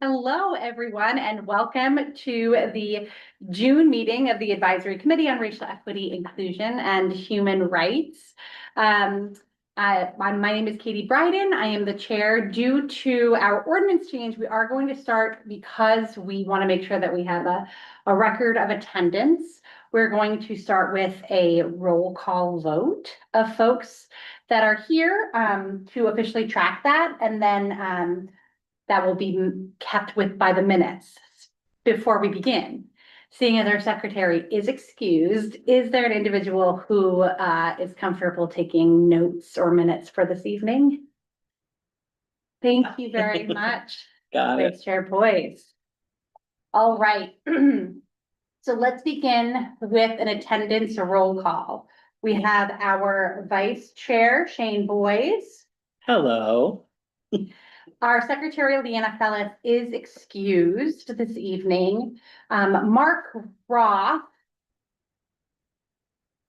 Hello, everyone, and welcome to the June meeting of the Advisory Committee on Racial Equity, Inclusion, and Human Rights. My name is Katie Bryden. I am the chair. Due to our ordinance change, we are going to start because we want to make sure that we have a record of attendance. We're going to start with a roll call vote of folks that are here to officially track that, and then that will be kept with by the minutes. Before we begin, seeing as our secretary is excused, is there an individual who is comfortable taking notes or minutes for this evening? Thank you very much. Got it. Vice Chair Boyce. All right. So let's begin with an attendance roll call. We have our Vice Chair, Shane Boyce. Hello. Our Secretary, Leanna Fellis, is excused this evening. Mark Roth,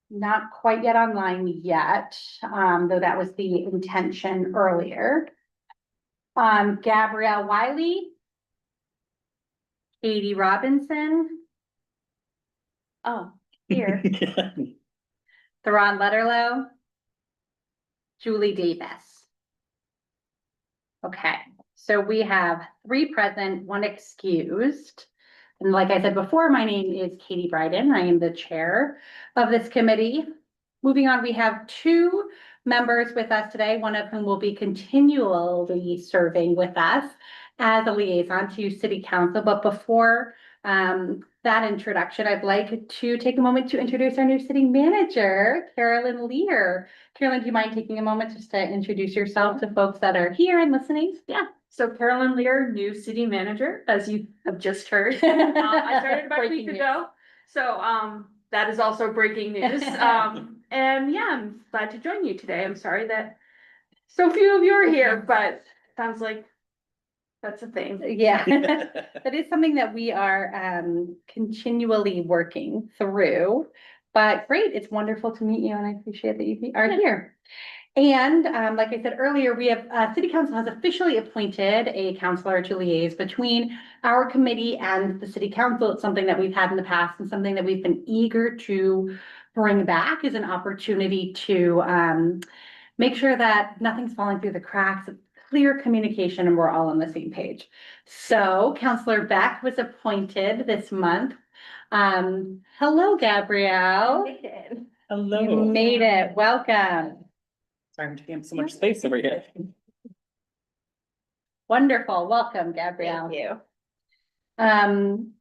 not quite yet online yet, though that was the intention earlier. Gabrielle Wiley, Katie Robinson. Oh, here. Theron Letterlow, Julie Davis. Okay, so we have 3 present, 1 excused. And like I said before, my name is Katie Bryden. I am the chair of this committee. Moving on, we have 2 members with us today, one of whom will be continually serving with us as a liaison to City Council. But before that introduction, I'd like to take a moment to introduce our new city manager, Carolyn Lear. Carolyn, do you mind taking a moment just to introduce yourself to folks that are here and listening? Yeah, so Carolyn Lear, new city manager, as you have just heard. I started about a week ago, so that is also breaking news. And yeah, I'm glad to join you today. I'm sorry that so few of you are here, but sounds like that's a thing. Yeah, that is something that we are continually working through. But great, it's wonderful to meet you, and I appreciate that you are here. And like I said earlier, we have City Council has officially appointed a counselor to liaise between our committee and the City Council. It's something that we've had in the past and something that we've been eager to bring back as an opportunity to make sure that nothing's falling through the cracks, clear communication, and we're all on the same page. So Councillor Beck was appointed this month. Hello, Gabrielle. Hello. You made it. Welcome. Sorry, I'm taking up so much space over here. Wonderful. Welcome, Gabrielle. Thank you.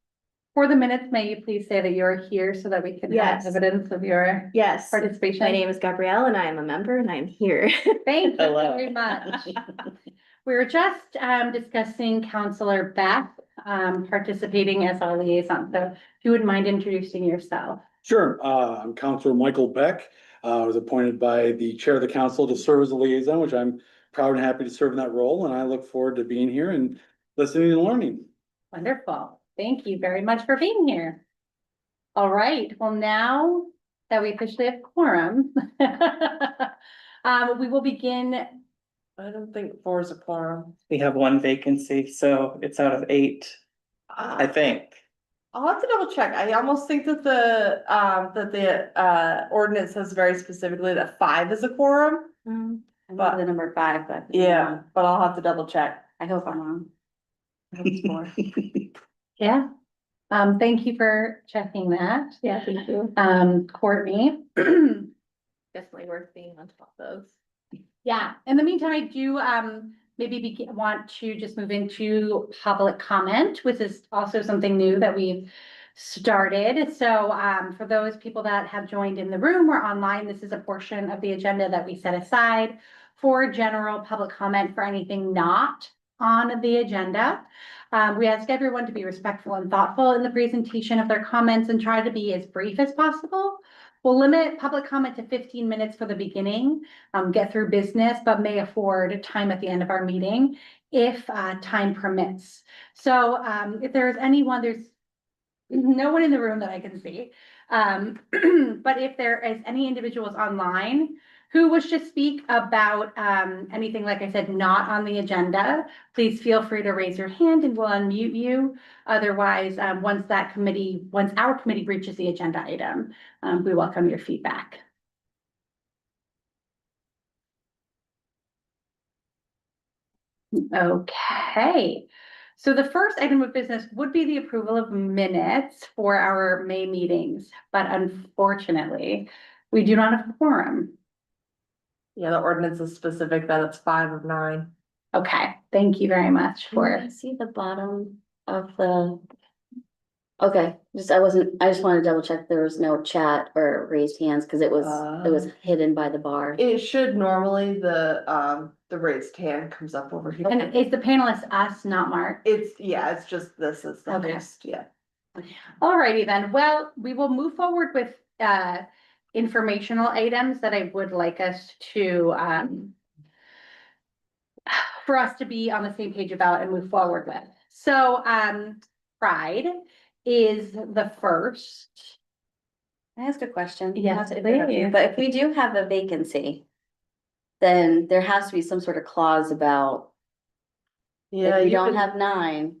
For the minutes, may you please say that you're here so that we can have Yes. evidence of your Yes, participation? my name is Gabrielle and I am a member and I am here. Thank you Hello. very much. We were just discussing Councillor Beck participating as our liaison. So if you wouldn't mind introducing yourself. Sure, I'm Councillor Michael Beck. I was appointed by the chair of the council to serve as a liaison, which I'm proud and happy to serve in that role. And I look forward to being here and listening and learning. Wonderful. Thank you very much for being here. All right. Well, now that we officially have quorum, we will begin. I don't think 4 is a quorum. We have 1 vacancy, so it's out of 8, I think. I'll have to double check. I almost think that the ordinance says very specifically that 5 is a quorum. I'm But- the number 5, but Yeah, but I'll have to double check. I hope I'm wrong. I hope it's 4. Yeah. Thank you for checking that. Yeah, thank you. Courtney. Definitely worth being on top of. Yeah, in the meantime, I do maybe want to just move into public comment, which is also something new that we've started. So for those people that have joined in the room or online, this is a portion of the agenda that we set aside for general public comment for anything not on the agenda. We ask everyone to be respectful and thoughtful in the presentation of their comments and try to be as brief as possible. We'll limit public comment to 15 minutes for the beginning, get through business, but may afford time at the end of our meeting if time permits. So if there's anyone, there's no one in the room that I can see. But if there is any individuals online who wishes to speak about anything, like I said, not on the agenda, please feel free to raise your hand and we'll unmute you. Otherwise, once our committee reaches the agenda item, we welcome your feedback. Okay, so the first item of business would be the approval of minutes for our May meetings, but unfortunately, we do not have a quorum. Yeah, the ordinance is specific that it's 5 of 9. Okay, thank you very much for, I see the bottom of the. Okay, I just wanted to double check there was no chat or raised hands, cause it was hidden by the bar. It should normally, the raised hand comes up over here. and is the panelist us, not Mark? It's just this is the Okay. host, yeah. Alrighty then, well, we will move forward with informational items that I would like us to for us to be on the same page about and move forward with. So Pride is the first. Can I ask a question? Yes, Not to interrupt you, please. but if we do have a vacancy, then there has to be some sort of clause about Yeah, if we you don't would, have 9,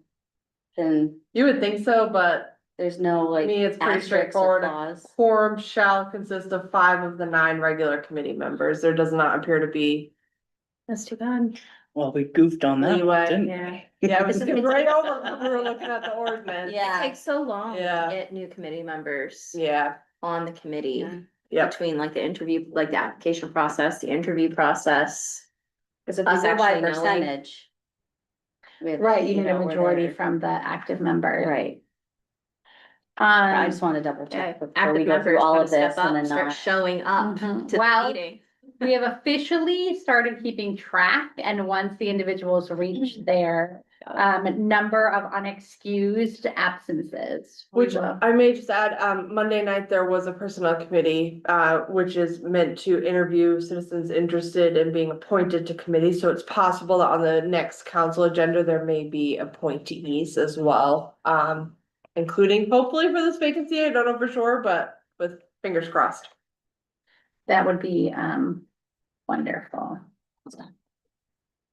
then you would think so, but there's no to like me, it's pretty asterisk or straightforward. clause. Quorum shall consist of 5 of the 9 regular committee members. There does not appear to be. That's too bad. Well, we goofed on that, Leeway, didn't Yeah. we? Yeah, it was right over when we were looking at the ordinance. It Yeah, takes so long to Yeah. get new committee members Yeah, on the committee. yep. Between like the interview, like the application process, the interview process. Cause if also it's by actually knowing. percentage. With, Right, you need a know, where majority they're- from the active member. Right, I Um, just wanna double Yeah, check before active we go through members all gotta of this step and up, then start not. showing up Mhm. to the Well, meeting. we have officially started keeping track, and once the individuals reach their number of unexcused absences. we Which will- I may just add, Monday night, there was a personnel committee, which is meant to interview citizens interested in being appointed to committees. So it's possible that on the next council agenda, there may be appointees as well. Including hopefully for this vacancy, I don't know for sure, but with fingers crossed. That would be wonderful.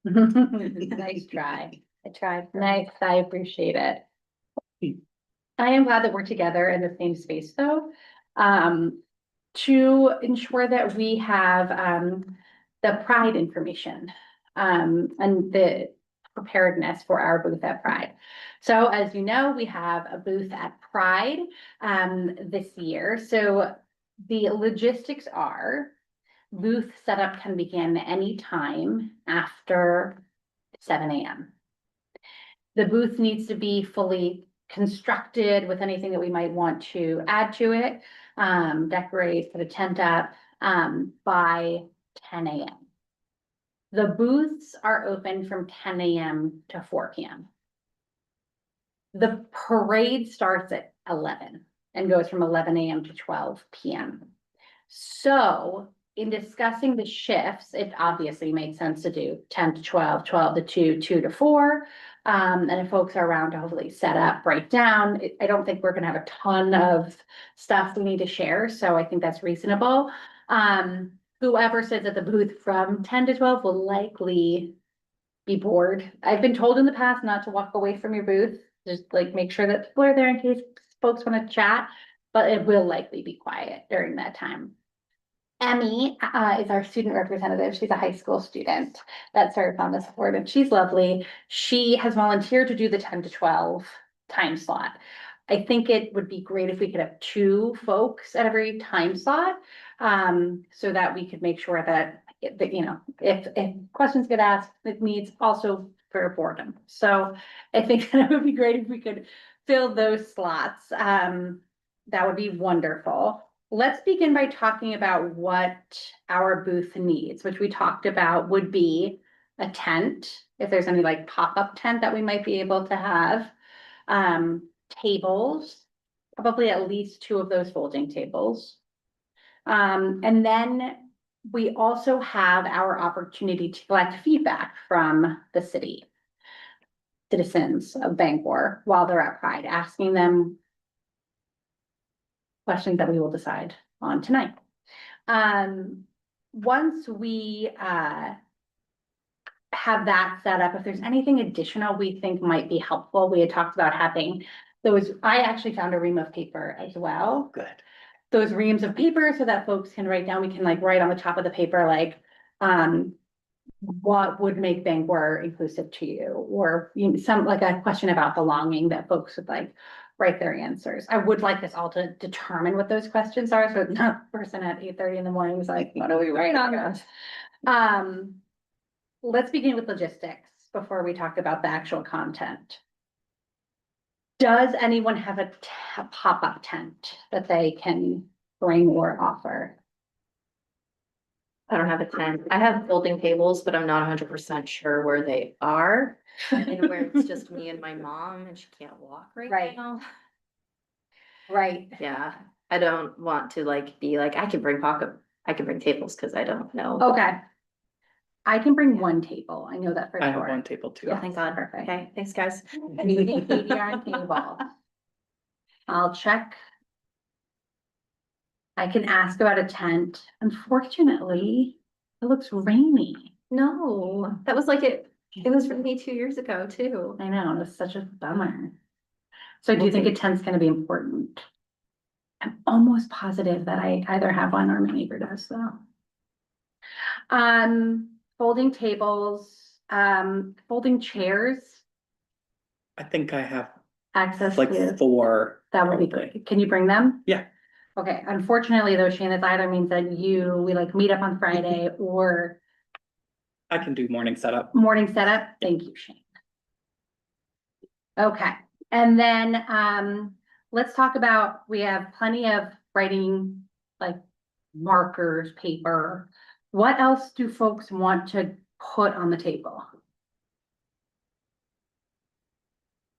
Nice try. I tried. Nice, I appreciate it. I am glad that we're together in the same space though. To ensure that we have the Pride information. And the preparedness for our booth at Pride. So as you know, we have a booth at Pride this year. So the logistics are booth setup can begin anytime after 7 a.m. The booth needs to be fully constructed with anything that we might want to add to it, decorate, put a tent up, by 10 a.m. The booths are open from 10 a.m. to 4 p.m. The parade starts at 11 and goes from 11 a.m. to 12 p.m. So in discussing the shifts, it obviously makes sense to do 10 to 12, 12 to 2, 2 to 4. And if folks are around to hopefully set up, break down, I don't think we're gonna have a ton of stuff we need to share, so I think that's reasonable. Whoever sits at the booth from 10 to 12 will likely be bored. I've been told in the past not to walk away from your booth, just like make sure that people are there in case folks wanna chat, but it will likely be quiet during that time. Emmy is our student representative. She's a high school student that serves on this board and she's lovely. She has volunteered to do the 10 to 12 time slot. I think it would be great if we could have 2 folks at every time slot. So that we could make sure that, you know, if questions get asked, it needs also for boredom. So I think that it would be great if we could fill those slots. That would be wonderful. Let's begin by talking about what our booth needs, which we talked about would be a tent, if there's any like pop-up tent that we might be able to have. Tables, probably at least 2 of those folding tables. And then we also have our opportunity to collect feedback from the city. Citizens of Bangor while they're at Pride, asking them questions that we will decide on tonight. once we, have that set up, if there's anything additional we think might be helpful, we had talked about having those, I actually found a ream of paper as well. Good. Those reams of paper so that folks can write down, we can like write on the top of the paper, like, what would make Bangor inclusive to you? Or some, like a question about belonging that folks would like write their answers. I would like us all to determine what those questions are, so it's not the person at 8:30 in the morning is like, what do we write on this? Let's begin with logistics before we talk about the actual content. Does anyone have a pop-up tent that they can bring or offer? I don't have a tent. I have folding tables, but I'm not 100% sure where they are. And where it's just me and my mom and she can't walk Right. right now. Right. Yeah, I don't want to like be like, I can bring tables because I don't know. Okay. I can bring one table. I know that for I have sure. one table too. Yeah. Thank God. Perfect. Okay, thanks, guys. Maybe on table. I'll check. I can ask about a tent. Unfortunately, it looks rainy. No, that was like it was for me 2 years ago too. I know, it's such a bummer. So do you think a tent's gonna be important? I'm almost positive that I either have one or my neighbor does, though. Folding tables, folding chairs, I think I have access like to, 4. that would be probably. great. Can you bring them? Yeah. Okay, unfortunately though, Shane, it either means that we like meet up on Friday or I can do morning setup. morning setup. Thank you, Shane. Okay, and then, let's talk about, we have plenty of writing, like markers, paper. What else do folks want to put on the table?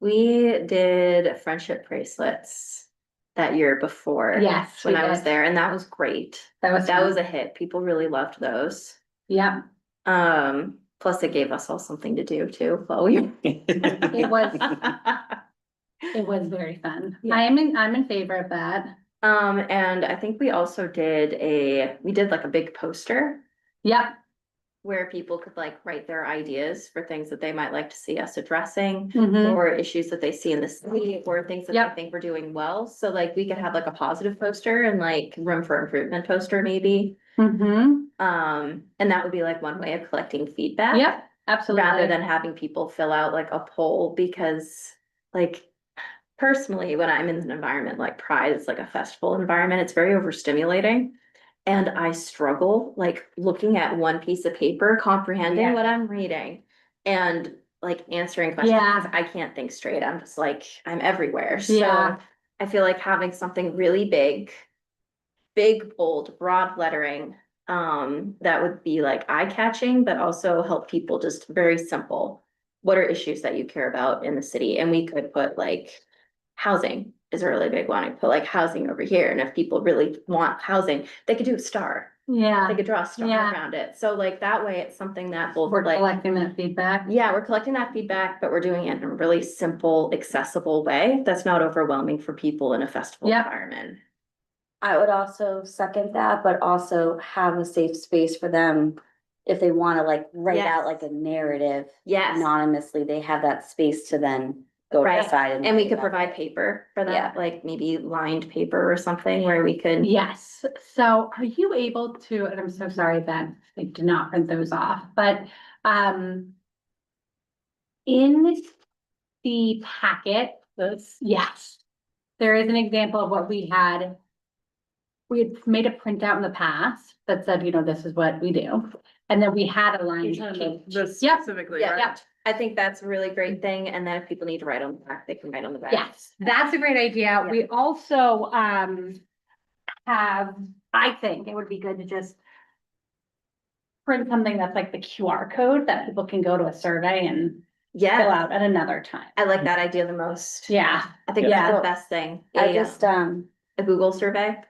We did friendship bracelets that year before. Yes, When we I was did. there, and that was great. That was That was fun. a hit. People really loved those. Yeah, Plus it gave us all something to do too while we. it was very fun. Yeah. I'm in favor of that. And I think we also did like a big poster Yep. where people could like write their ideas for things that they might like to see us addressing. Mhm. Or issues that they see in the city or things that they Yep. think we're doing well. So like we could have like a positive poster and like room for improvement poster maybe. Mhm. And that would be like one way of collecting feedback. Yep, absolutely. Rather than having people fill out like a poll, because like personally, when I'm in an environment like Pride, it's like a festival environment, it's very overstimulating. And I struggle like looking at one piece of paper, comprehending Yeah. what I'm reading and like answering questions. Yeah. I can't think straight. I'm just like, I'm everywhere. Yeah. So I feel like having something really big, bold, broad lettering, that would be like eye-catching, but also help people just very simple. What are issues that you care about in the city? And we could put like housing is a really big one. I put like housing over here. And if people really want housing, they could do a star. Yeah, They could draw a star Yeah. around it. So like that way, it's something that both we're like, collecting that feedback. yeah, we're collecting that feedback, but we're doing it in a really simple, accessible way that's not overwhelming for people in a festival Yep. environment. I would also second that, but also have a safe space for them. If they wanna like write Yes. out like a narrative Yes. anonymously, they have that space to then go Right. decide. And we could provide paper for that, like maybe lined paper or something where we could. Yes, so are you able to, and I'm so sorry that I did not print those off, but, in the packet, yes, there is an example of what we had. We had made a printout in the past that said, this is what we do, and then we had a line. This Yep. specifically, Yeah, right? yeah, I think that's a really great thing, and then if people need to write on the back, they can write on the back. Yes, that's a great idea. We also, have, I think it would be good to just print something that's like the QR code that people can go to a survey and fill Yeah, out at another time. I like that idea the most. Yeah, I think Yeah. that's the best thing. I A, just, a Google survey.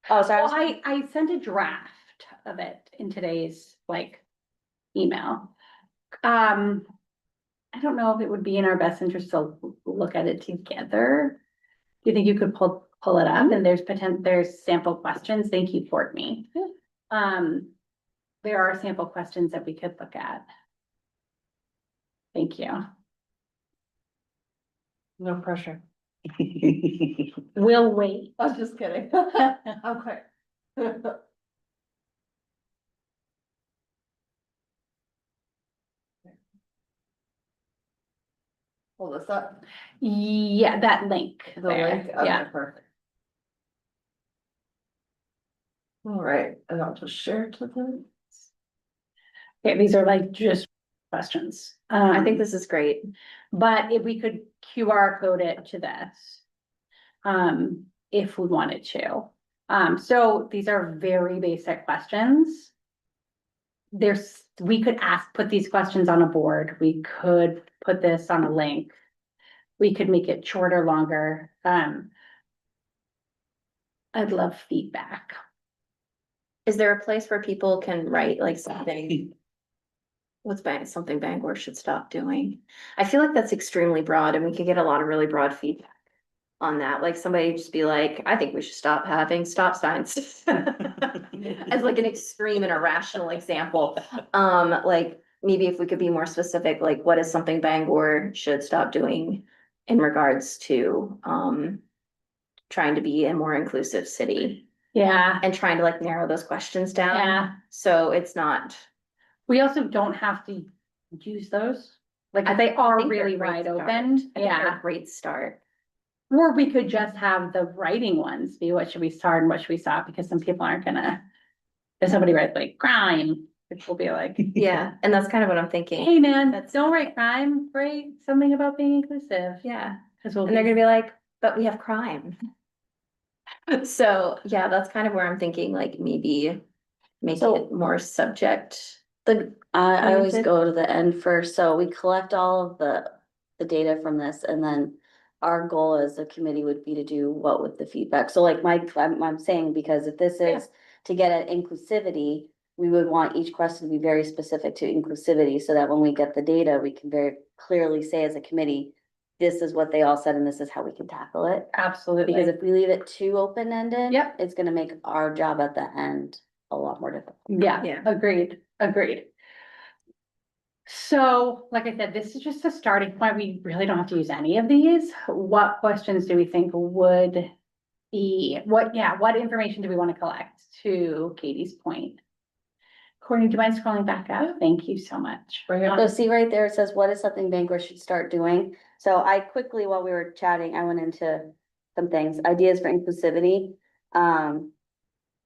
oh, sorry. well, I sent a draft of it in today's email. I don't know if it would be in our best interest to look at it together. Do you think you could pull pull it up, and there's sample questions. Thank you, Courtney. There are sample questions that we could look at. Thank you. No pressure. We'll wait. I was just kidding. I'm quick. Hold this up. Yeah, that link The there. link, okay, Yeah, perfect. All right, and I'll just share it to them. okay, these are like just questions. I think this is great. But if we could QR code it to this. If we wanted to. So these are very basic questions. We could put these questions on a board. We could put this on a link. We could make it shorter, longer. I'd love feedback. Is there a place where people can write like something? Something Bangor should stop doing? I feel like that's extremely broad and we could get a lot of really broad feedback on that. Like somebody just be like, I think we should stop having stop signs. As like an extreme and irrational example. Like maybe if we could be more specific, like what is something Bangor should stop doing in regards to trying to be a more inclusive city Yeah, and trying to like narrow those questions down. yeah. So it's not. We also don't have to use those. Like I they are think they're really a great wide start. open. I think they're Yeah. a great start. Or we could just have the writing ones be what should we start and what should we stop, because some people aren't gonna. If somebody writes like crime, which will be like, Yeah, and that's kind of what I'm thinking. hey man, That's- don't write crime, write something about being inclusive. Yeah, Cause we'll and they're be, gonna be like, but we have crime. So, yeah, that's kind of where I'm thinking, like, maybe make So- it more subject. I always Oriented. go to the end first, so we collect all of the data from this, and then our goal as a committee would be to do what with the feedback, so like I'm saying, because if this Yeah. is to get at inclusivity, we would want each question to be very specific to inclusivity, so that when we get the data, we can very clearly say as a committee, this is what they all said, and this is how we can tackle it. Because absolutely, if we leave it too open-ended. Yep. It's gonna make our job at the end a lot more difficult. yeah, Yeah. agreed. So, like I said, this is just a starting point. We really don't have to use any of these. What questions do we think would be, what information do we want to collect, to Katie's point? Courtney, do you mind scrolling back up? Thank you so much. Right here. So see right there, it says, what is something Bangor should start doing? So I quickly, while we were chatting, I went into some things, ideas for inclusivity.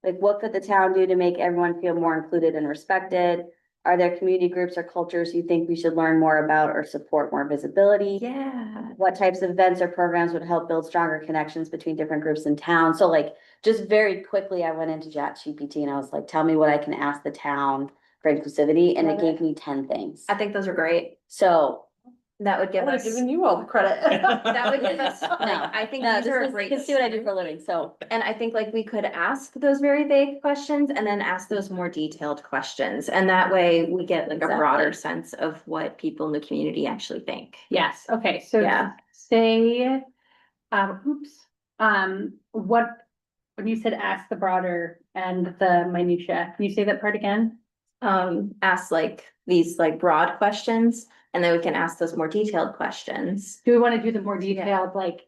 Like what could the town do to make everyone feel more included and respected? Are there community groups or cultures you think we should learn more about or support more visibility? Yeah. What types of events or programs would help build stronger connections between different groups in town? So like, just very quickly, I went into ChatGPT and I was like, tell me what I can ask the town for inclusivity, and it Love it. gave me 10 things. I think those are great. So, That would I give would us, have given you all the credit. that would give us, like, I think no, these are a this is, great. you can see what I do start. for a living, so. And I think like we could ask those very vague questions and then ask those more detailed questions. And that way we get like a broader Exactly. sense of what people in the community actually think. Yes, okay, so Yeah. say, when you said ask the broader and the minutia, can you say that part again? Ask like these like broad questions and then we can ask those more detailed questions. Do we want to do the more detailed, like?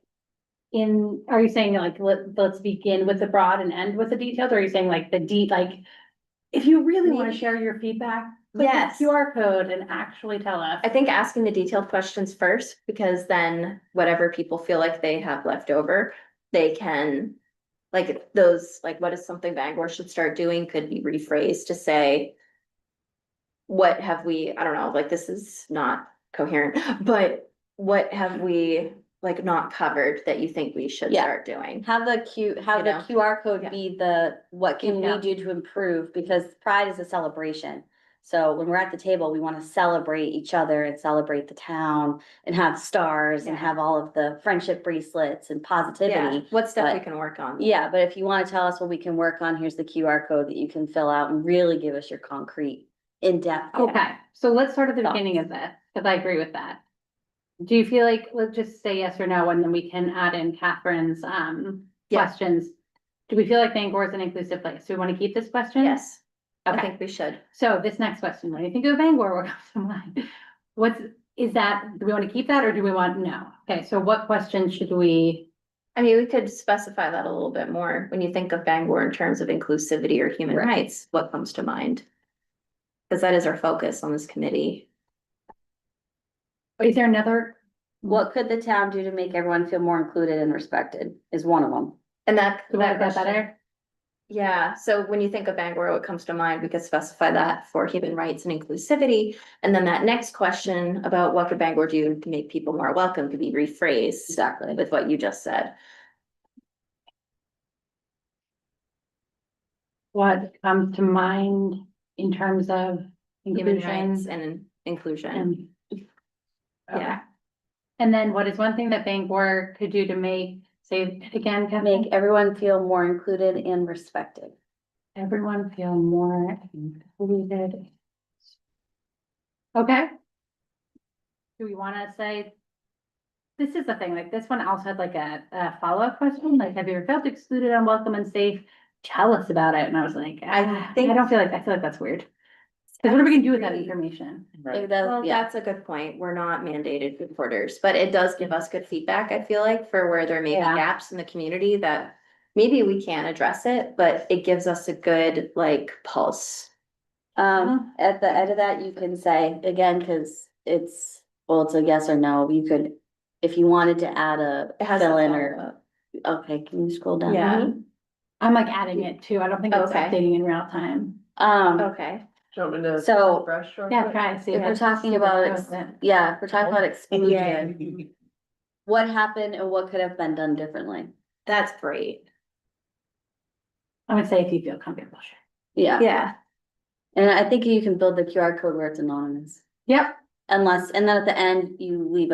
Are you saying like, let's begin with the broad and end with the detailed, or are you saying like if you really want to Maybe- share your feedback? click the Yes. QR code and actually tell us. I think asking the detailed questions first, because then whatever people feel like they have left over, they can. Like those, like what is something Bangor should start doing could be rephrased to say. What have we, I don't know, like this is not coherent, but what have we like not covered that you think we should Yeah. start doing? Have the You the know? QR code Yeah. be what can Yeah. we do to improve, because Pride is a celebration. So when we're at the table, we wanna celebrate each other and celebrate the town and have stars and Yeah. have all of the friendship bracelets and Yeah, positivity. what stuff we but- can work on. Yeah, but if you wanna tell us what we can work on, here's the QR code that you can fill out and really give us your concrete, in-depth. Okay, so let's start at the Thoughts? beginning of this, because I agree with that. Do you feel like, let's just say yes or no, and then we can add in Catherine's, Yeah. questions. Do we feel like Bangor is an inclusive place? Do we want to keep this question? Yes, I Okay, think we should. so this next question, when you think of Bangor, what comes to mind? Is that, do we want to keep that or do we want, no? Okay, so what question should we? I mean, we could specify that a little bit more. When you think of Bangor in terms of inclusivity or human rights, what comes to mind? Because that is our focus on this committee. Is there another? What could the town do to make everyone feel more included and respected is one of them. And that. Do we like that question- better? Yeah, so when you think of Bangor, what comes to mind, we could specify that for human rights and inclusivity. And then that next question about what could Bangor do to make people more welcome could be rephrased Exactly. with what you just said. What comes to mind in terms of Human rights inclusion? and inclusion. And. Yeah. Okay. And then what is one thing that Bangor could do to make, say it again, Kathleen? Make everyone feel more included and respected. Everyone feel more included. Okay. Do we wanna say? This is the thing, like this one also had like a follow-up question, like, have you ever felt excluded, unwelcome and safe? Tell us about it, and I was like, I think- don't feel like, I feel like that's weird. Cause what are we gonna do with that information? Right. Well, Yeah, that's a good point. We're not mandated reporters, but it does give us good feedback, I feel like, for where there may be Yeah. gaps in the community that maybe we can address it, but it gives us a good like pulse. at the end of that, you can say, again, cause it's a yes or no, you could, if you wanted to add a It has a fill in or, follow-up. okay, can you scroll down? Yeah. I'm like adding it too, I don't think it's Okay. updating in real time. Okay, Do you want me to? So- brush real Yeah, quick? try, see. If we're let's talking see what about, goes in. yeah, if we're talking about exclusion, what happened and what could have been done differently? that's great. I would say if you feel comfortable, sure. Yeah, Yeah, and I think you can build the QR code where it's anonymous. Yep, Unless, and then at the end, you leave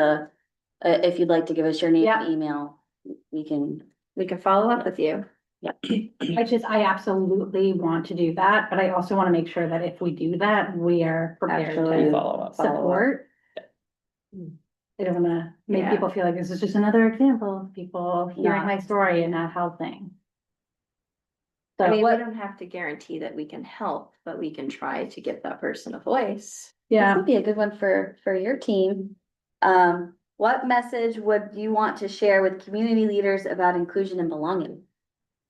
if you'd like to give us your name Yeah. and email, we can. we can follow up with you. I absolutely want to do that, but I also wanna make sure that if we do that, we are prepared Actually to Follow up. support. I don't wanna make Yeah. people feel like this is just another example of people hearing Not- my story and not helping. So I mean, we what, don't have to guarantee that we can help, but we can try to give that person a voice. This yeah, would be a good one for your team. What message would you want to share with community leaders about inclusion and belonging?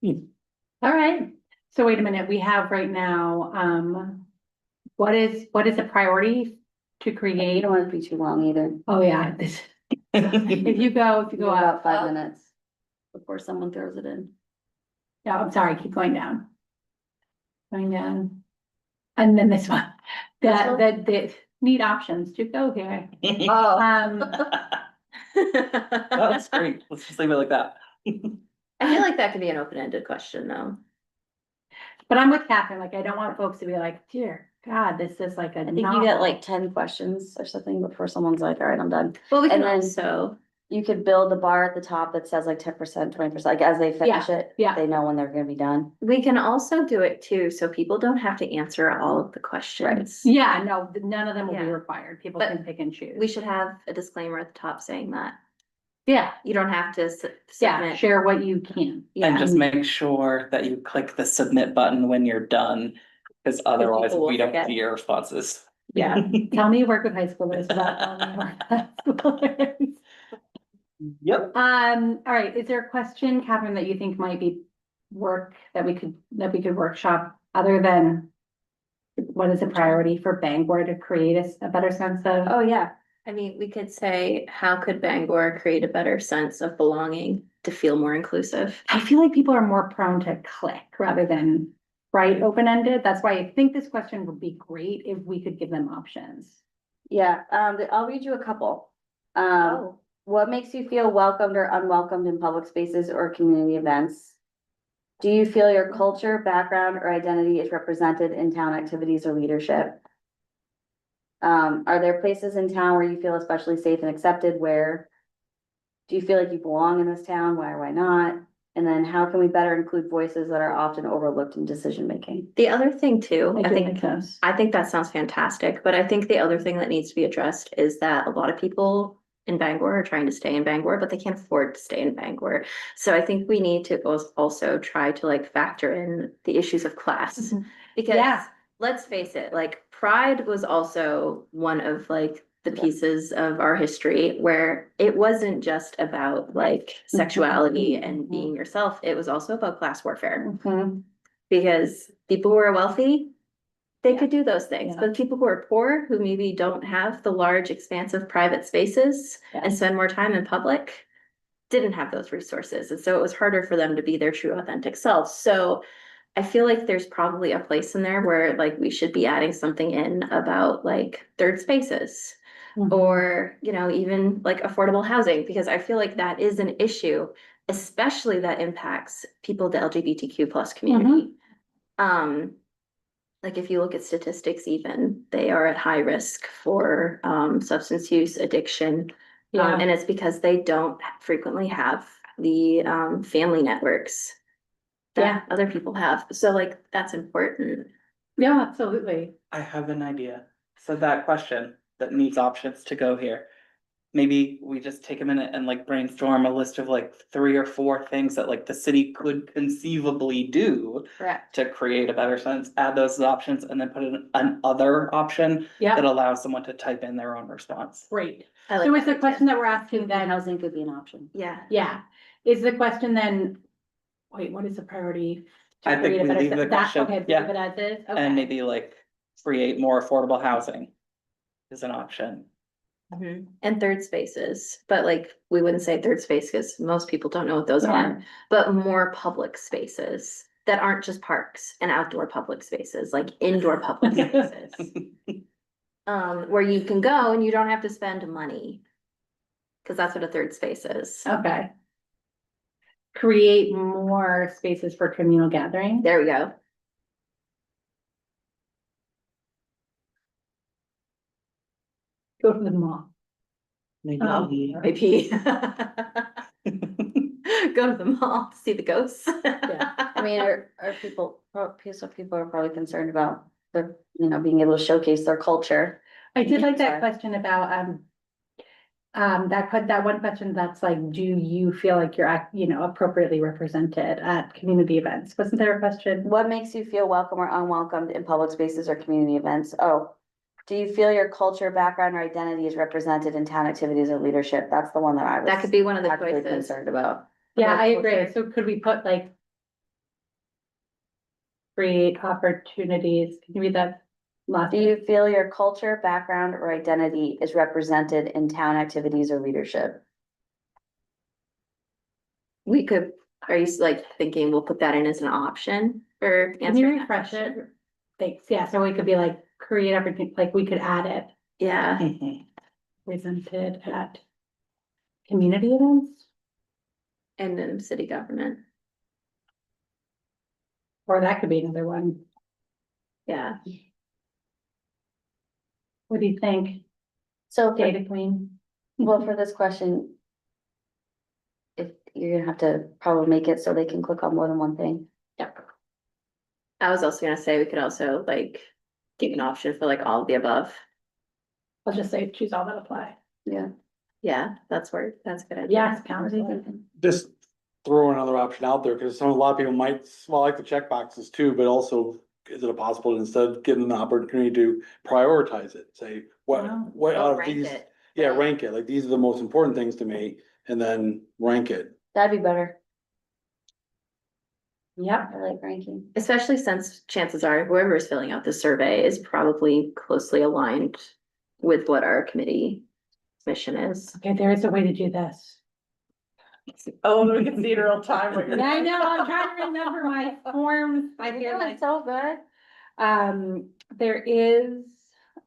all right. So wait a minute, we have right now, what is a priority to You create? don't want it to be too long either. Oh, yeah, this, if you go Go up. about 5 minutes before someone throws it in. No, I'm sorry, keep going down. Going down. And then this one, the need options to go here. That's great. Let's just leave it like that. I feel like that could be an open-ended question, though. But I'm with Catherine, like, I don't want folks to be like, dear God, this is like a I think you novel. get like 10 questions or something before someone's like, all right, I'm done. Well, we can And then- also, You could build the bar at the top that says like 10%, 20%, like as they finish it. yeah. They know when they're gonna be done. we can also do it too, so people don't have to answer all of the questions. Yeah, no, none of them will be Yeah. required. People But can pick and choose. We should have a disclaimer at the top saying that. Yeah, You don't have to yeah, submit. share what you can. And Yeah, just make sure that you click the submit button when you're done, because otherwise people will we don't forget. see your responses. Yeah, tell me you work with high schoolers about telling me you work with high schoolers. Yep. All right, is there a question, Catherine, that you think might be that we could workshop other than what is a priority for Bangor to create a better sense of? oh, yeah. I mean, we could say, how could Bangor create a better sense of belonging to feel more inclusive? I feel like people are more prone to click rather than write open-ended. That's why I think this question would be great if we could give them options. Yeah, I'll read you a couple. Oh, What makes you feel welcomed or unwelcomed in public spaces or community events? Do you feel your culture, background, or identity is represented in town activities or leadership? Are there places in town where you feel especially safe and accepted? Where? Do you feel like you belong in this town? Why or why not? And then how can we better include voices that are often overlooked in decision making? the other thing too, I I do think like those. I think that sounds fantastic, but I think the other thing that needs to be addressed is that a lot of people in Bangor are trying to stay in Bangor, but they can't afford to stay in Bangor. So I think we need to also try to like factor in the issues of class. Because Yeah. let's face it, like pride was also one of like the pieces of our history where it wasn't just about like sexuality and being yourself. It was also about class warfare Mhm. because people who are wealthy, they Yeah. could do those things, Yeah. but people who are poor, who maybe don't have the large expansive private spaces Yeah. and spend more time in public, didn't have those resources. And so it was harder for them to be their true authentic selves. So I feel like there's probably a place in there where like we should be adding something in about like third spaces Mhm. or, you know, even like affordable housing, because I feel like that is an issue, especially that impacts people, the LGBTQ plus community. Like if you look at statistics, even they are at high risk for substance use, addiction. Yeah. And it's because they don't frequently have the family networks that other people have. So like that's important. Yeah, absolutely. I have an idea. So that question that needs options to go here. Maybe we just take a minute and like brainstorm a list of like 3 or 4 things that like the city could conceivably do Correct. to create a better sense, add those as options, and then put in an other option that Yeah, allows someone to type in their own response. great. I like So is that the idea. question that we're asking then, Housing could be an option. Yeah. yeah, is the question then, wait, what is the priority? To I think create a we better leave the that- question, Okay, yeah. leave it as is, okay. And maybe like create more affordable housing is an option. And third spaces, but like we wouldn't say third space because most people don't know what those Yeah. are, but more public spaces that aren't just parks and outdoor public spaces, like indoor public spaces. Where you can go and you don't have to spend money. Cause that's what a third space is. Okay. Create more spaces for communal gathering. There we go. Go to the mall. Maybe. IP. Go to the mall to see the ghosts. I mean, are people, some people are probably concerned about the, you know, being able to showcase their culture. I did like that Sorry. question about, that one question that's like, do you feel like you're, appropriately represented at community events? Wasn't there a question? What makes you feel welcome or unwelcomed in public spaces or community events? Oh, do you feel your culture, background, or identity is represented in town activities or leadership? That's the one that I was. That could be one of the actually choices. concerned about. Yeah, About I agree. culture. So could we put like create opportunities? Can you read that last? Do you feel your culture, background, or identity is represented in town activities or leadership? We could, are you like thinking we'll put that in as an option for Can you answering that refresh question? it? Thanks. Yeah, so we could be like create opportunity, like we could add it, Yeah, presented at community events, and then city government. or that could be another one. Yeah. What do you think, So, for- Data Queen? well, for this question, if you're gonna have to probably make it so they can click on more than one thing. Yep. I was also gonna say we could also like give an option for like all of the above. I'll just say choose all that apply. Yeah. Yeah, that's where, that's a good idea. Yes, counseling. Just throw another option out there, because a lot of people might, well, like the check boxes too, but also is it possible to instead give them the opportunity to prioritize it, say, what, Wow. what Oh, out of rank these? it. Yeah, rank it, like these are the most important things to me, and then rank it. That'd be better. Yep. I like ranking. Especially since chances are whoever is filling out the survey is probably closely aligned with what our committee mission is. Okay, there is a way to do this. Oh, we can see in real time what you're. Yeah, I know, I'm trying to remember my forms. I feel That like, was so good. there is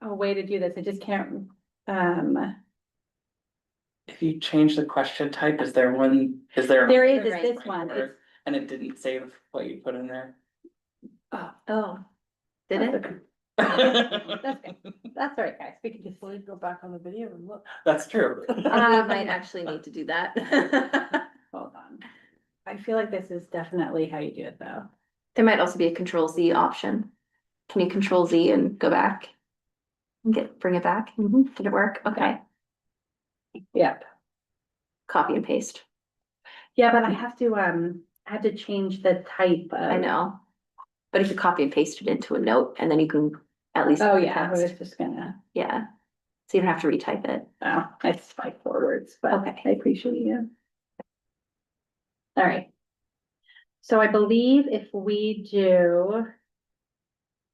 a way to do this. I just can't, If you change the question type, is there one, is there? there is, The it's right this one. word, It's, And it didn't save what you put in there? Oh, did that's it? okay. That's That's all right, guys. We can just. Go back on the video and look. true. We might actually need to do that. Hold on. I feel like this is definitely how you do it, though. There might also be a control Z option. Can you control Z and go back? And bring it back? Did it work? Okay. Yep. copy and paste. Yeah, but I have to, I had to change the type of. I know. But if you copy and paste it into a note and then you can at least. Oh, yeah, I was text. just gonna, Yeah. So you don't have to retype it. oh, I spiked forwards, but Okay. I appreciate you. All right. So I believe if we do.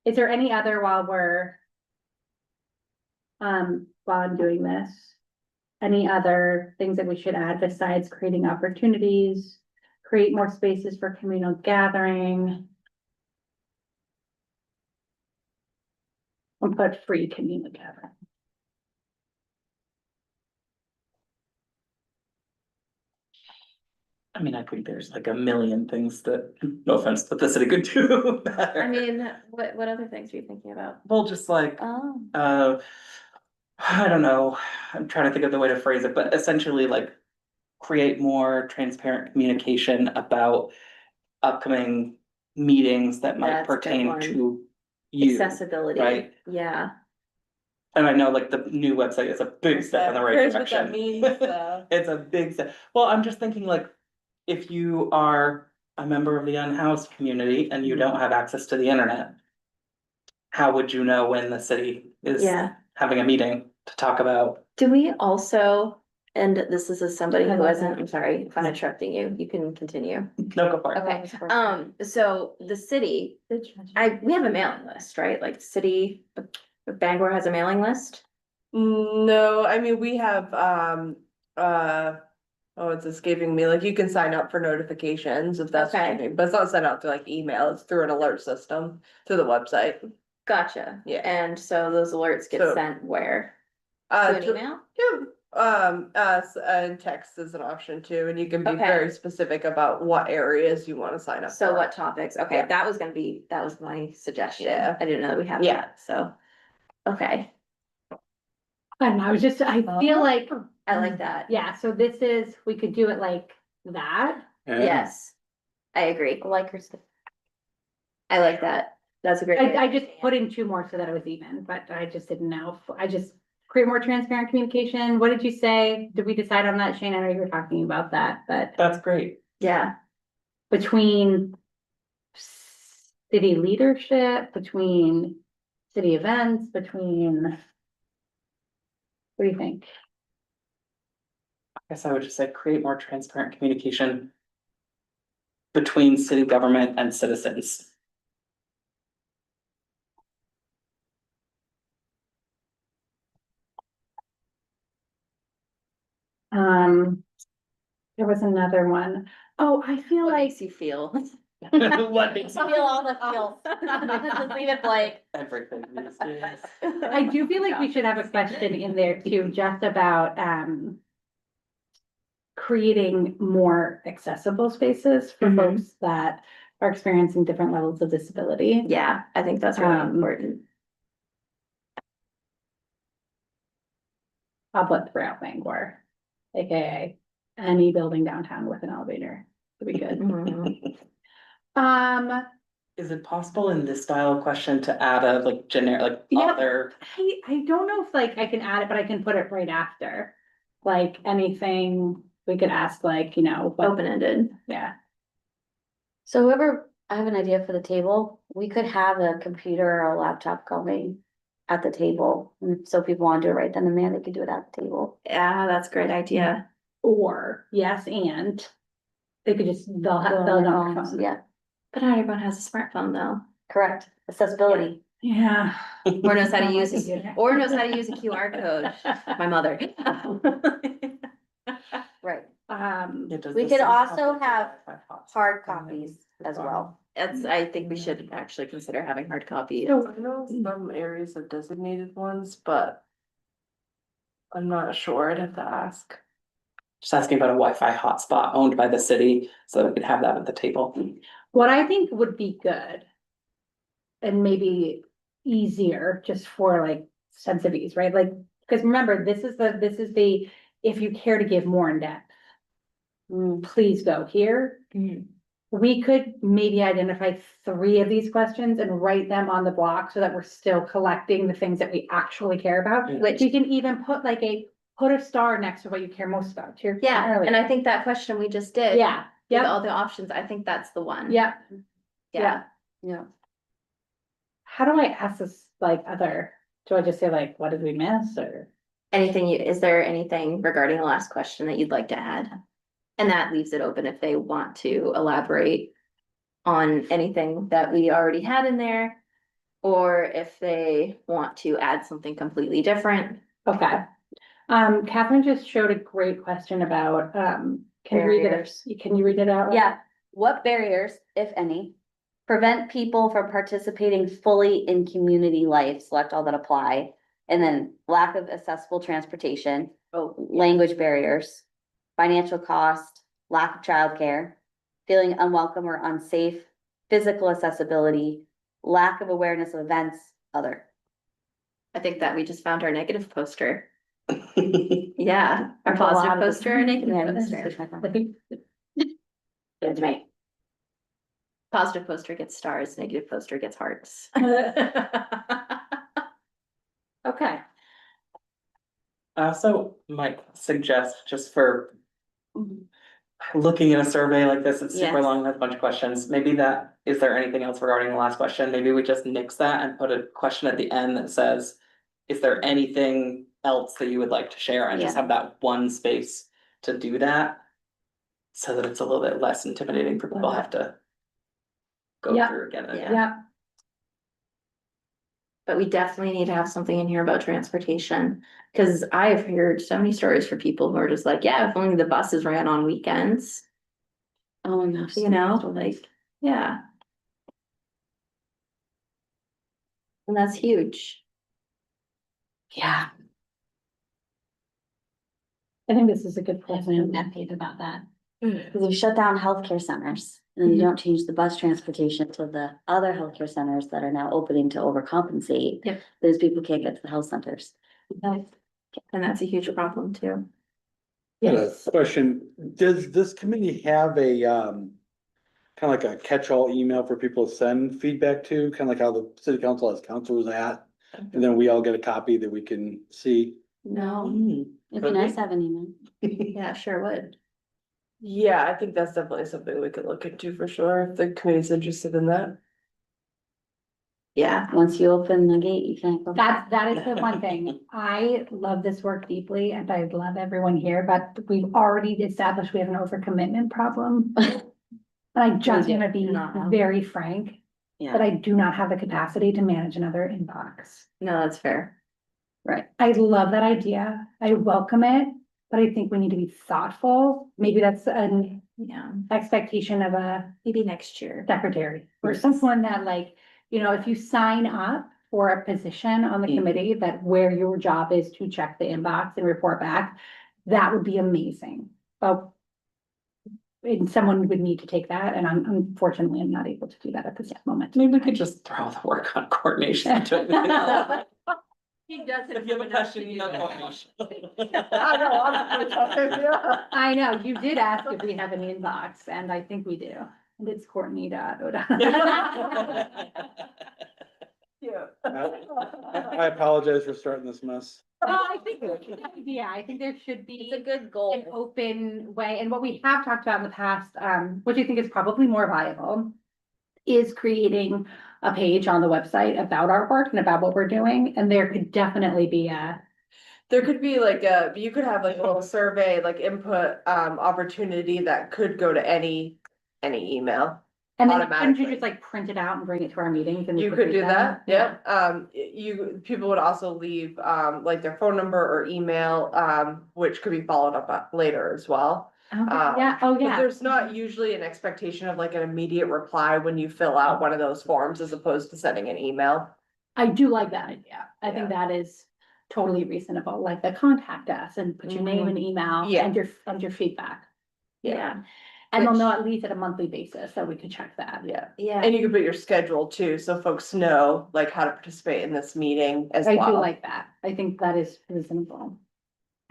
Is there any other while I'm doing this? Any other things that we should add besides creating opportunities? Create more spaces for communal gathering? And put free communal gathering. I mean, I think there's like a million things that, no offense, that the city could do better. I mean, what other things are you thinking about? Well, just like, Oh, I don't know, I'm trying to think of the way to phrase it, but essentially like create more transparent communication about upcoming meetings that might That's a good pertain one. to you. Accessibility. right? Yeah. And I know like the new website is a big step in the right Here's what that direction. means, It's a big step. Well, I'm just thinking like, if you are a member of the unhoused community and you don't have access to the internet, how would you know when the city is Yeah. having a meeting to talk about? Do we also, and this is as somebody I who love hasn't, that. I'm sorry if I'm interrupting you, you can continue. No, go for it. Okay, so the city, we have a mailing list, right? Like city, Bangor has a mailing list? No, I mean, we have, oh, it's escaping me, like you can sign up for notifications if that's what you Okay. mean, but it's not sent out through like email, it's through an alert system, through the website. Gotcha. Yeah. And so those alerts get So- sent where? Uh, To an to- email? yeah, and text is an option too, and you can be Okay. very specific about what areas you wanna sign up for. So what topics? Okay, Yeah. that was my suggestion. Yeah. I didn't know that we had Yeah. that, so. Okay, I don't know, I feel like, I like that. yeah, so we could do it like that. Yeah. Yes, I agree. like her stuff. I like that. That's a great. I idea. just put in two more so that it was even, but I just didn't know. I just create more transparent communication. What did you say? Did we decide on that, Shane? I know you were talking about that, but That's great. Yeah, between city leadership, between city events, between, what do you think? I guess I would just say create more transparent communication between city government and citizens. There was another one. Oh, I feel what like, makes you feel? What makes Feel all the feels. Just leave it blank. everything these days? I do feel like we should have a question in there too, just about, creating more accessible spaces for Mhm. folks that are experiencing different levels of disability. Yeah, I think that's really Um, important. I'll put throughout Bangor, AKA any building downtown with an elevator would be good. Mhm. Is it possible in this style of question to add a like generic, like Yeah. other? I don't know if like I can add it, but I can put it right after. Like anything we could ask, like, what, Open-ended. yeah. So whoever, I have an idea for the table. We could have a computer or a laptop going at the table. And so if people want to do it right then and there, they could do it at the table. Yeah, that's a great idea. Or, yes, and they could just, they'll Do it have, on they'll their on their phones. phone. Yeah, But not everyone has a smartphone though, correct. Accessibility. Yeah. or knows how to use, Computer. or knows how to use a QR code. My mother. Right. Yeah, does We the could city also the have Wi-Fi hotspot hard thing that copies we as thought well. That's, I think we should actually consider having hard copies. I know some areas have designated ones, but I'm not sure, I'd have to ask. Just asking about a Wi-Fi hotspot owned by the city, so we could have that at the table. What I think would be good. And maybe easier just for like sense of ease, right? Like, because remember, this is the, if you care to give more in depth. Please go here. Mhm. We could maybe identify 3 of these questions and write them on the block so that we're still collecting the things that we actually care about. Yeah. Which we can even put like a put a star next to what you care most about, to your. Yeah, earlier. and I think that question we just did. Yeah, With yeah, all the options, I think that's the one. yeah. Yeah. Yeah. How do I ask this, like, do I just say like, what did we miss, or? Is there anything regarding the last question that you'd like to add? And that leaves it open if they want to elaborate on anything that we already had in there. Or if they want to add something completely different. Okay. Catherine just showed a great question about, can you read Barriers. it? Can you read it out? Yeah, what barriers, if any, prevent people from participating fully in community life? Select all that apply. And then lack of accessible transportation, language barriers, financial cost, lack of childcare, feeling unwelcome or unsafe, physical accessibility, lack of awareness of events, other. I think that we just found our negative poster. Yeah, our There's a lot positive of- poster, our negative Yeah, this is poster. just my phone. Good to me. Positive poster gets stars, negative poster gets hearts. Okay, I also might suggest, just for looking at a survey like this, it's super Yes. long, has a bunch of questions, maybe is there anything else regarding the last question? Maybe we just nix that and put a question at the end that says, is there anything else that you would like to share? And just Yeah. have that one space to do that. So that it's a little bit less intimidating for people to have to go Yeah. through again and Yeah. again. yeah, But we definitely need to have something in here about transportation, cause I've heard so many stories for people who are just like, yeah, if only the buses ran on weekends, Oh my gosh. you know, like, yeah. And that's huge. Yeah. I think this is a good question. Happy about that. Because we shut down healthcare centers and then you don't change the bus transportation to the other healthcare centers that are now opening to overcompensate. Yep. Those people can't get to the health centers. And that's a huge problem too. Got a question, does this committee have a, kind of like a catch-all email for people to send feedback to, kind of like how the city council has counselors at? And then we all get a copy that we can see. No, It'd be nice to have an email. yeah, sure would. Yeah, I think that's definitely something we could look into for sure, if the committee's interested in that. Yeah, Once you open the gate, you can't go. back. That is the one thing. I love this work deeply and I love everyone here, but we've already established we have an overcommitment problem. And I just We do. wanna be No. very frank, that Yeah, I do not have the capacity to manage another inbox. no, that's fair. right. I love that idea. I welcome it, but I think we need to be thoughtful. Maybe that's an Yeah, expectation of a maybe next year. secretary or someone that, like, you know, if you sign up for a position on the Mm. committee that where your job is to check the inbox and report back, that would be amazing. But and someone would need to take that, and unfortunately, I'm not able to do that at this moment. Maybe we could just throw the work on coordination. He does it. If you have a question, you know coordination. I know, you did ask if we have an inbox, and I think we do, and it's Courtney. I apologize for starting this mess. I think, yeah, I think there should be. It's a good goal. An open way, and what we have talked about in the past, which I think is probably more viable, is creating a page on the website about our work and about what we're doing, and there could definitely be There could be like you could have like a little survey, like input, opportunity that could go to any email. and then couldn't Automatically. you just like print it out and bring it to our meetings? And we You could read do them? that, yep. People would also leave, like their phone number or email, which could be followed up later as well. Yeah, oh, But yeah, there's not usually an expectation of like an immediate reply when you fill out one of those forms as opposed to sending an email. I do like that idea. I think Yeah. that is totally reasonable, like the contact us and put your name and email Yeah. and your feedback. Yeah, And they'll Which- know at least at a monthly basis, so we could check that. Yeah, yeah. and you can put your schedule too, so folks know like how to participate in this meeting as I well. do like that. I think that is reasonable.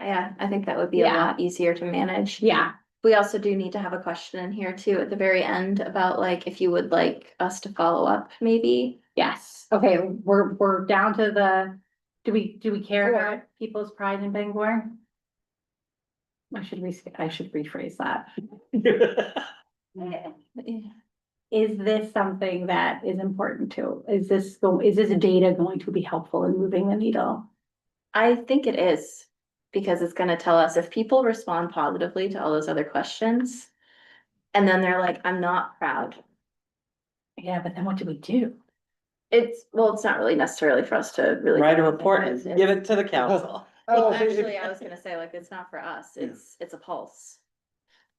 Yeah, I think that would be a Yeah. lot easier to manage. Yeah, We also do need to have a question in here too at the very end about like if you would like us to follow up, maybe. yes. Okay, we're down to do we care Okay. about people's pride in Bangor? I should rephrase that. Is this something that is important to, is this data going to be helpful in moving the needle? I think it is, because it's gonna tell us if people respond positively to all those other questions. And then they're like, I'm not proud. Yeah, but then what do we do? It's not really necessarily for us to really. Write a report and give it to the council. Well, Oh, if- actually, I was gonna say, like, it's not for us, it's a pulse,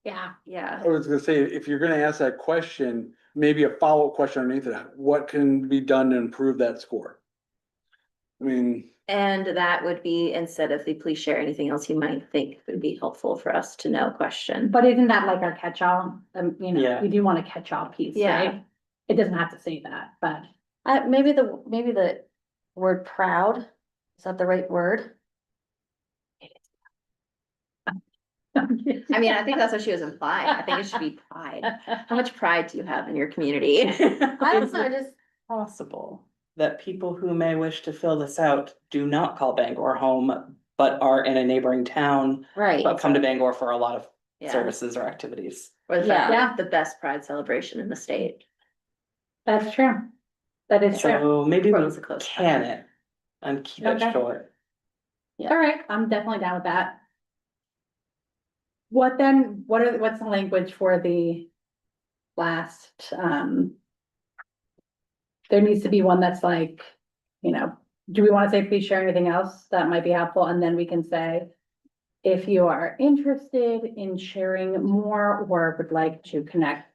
Yeah, yeah. I was gonna say, if you're gonna ask that question, maybe a follow-up question underneath it, what can be done to improve that score? I mean, And that would be, instead of the please share anything else you might think would be helpful for us to know question. but isn't that like our catch-all? Yeah. We do want a catch-all piece, Yeah. right? It doesn't have to say that, but. Maybe the word proud, is that the right word? I mean, I think that's what she was implying, I think it should be pride. How much pride do you have in your community? I don't know, just, Possible that people who may wish to fill this out do not call Bangor home, but are in a neighboring town, right, but come to Bangor for a lot of Yeah, services or activities. or the Yeah. the best pride celebration in the state. That's true. That is true. So maybe we Pros a close can it and keep it Okay. short. All right, I'm definitely down with that. What's the language for the last, there needs to be one that's like, do we wanna say, please share anything else that might be helpful, and then we can say, if you are interested in sharing more or would like to connect,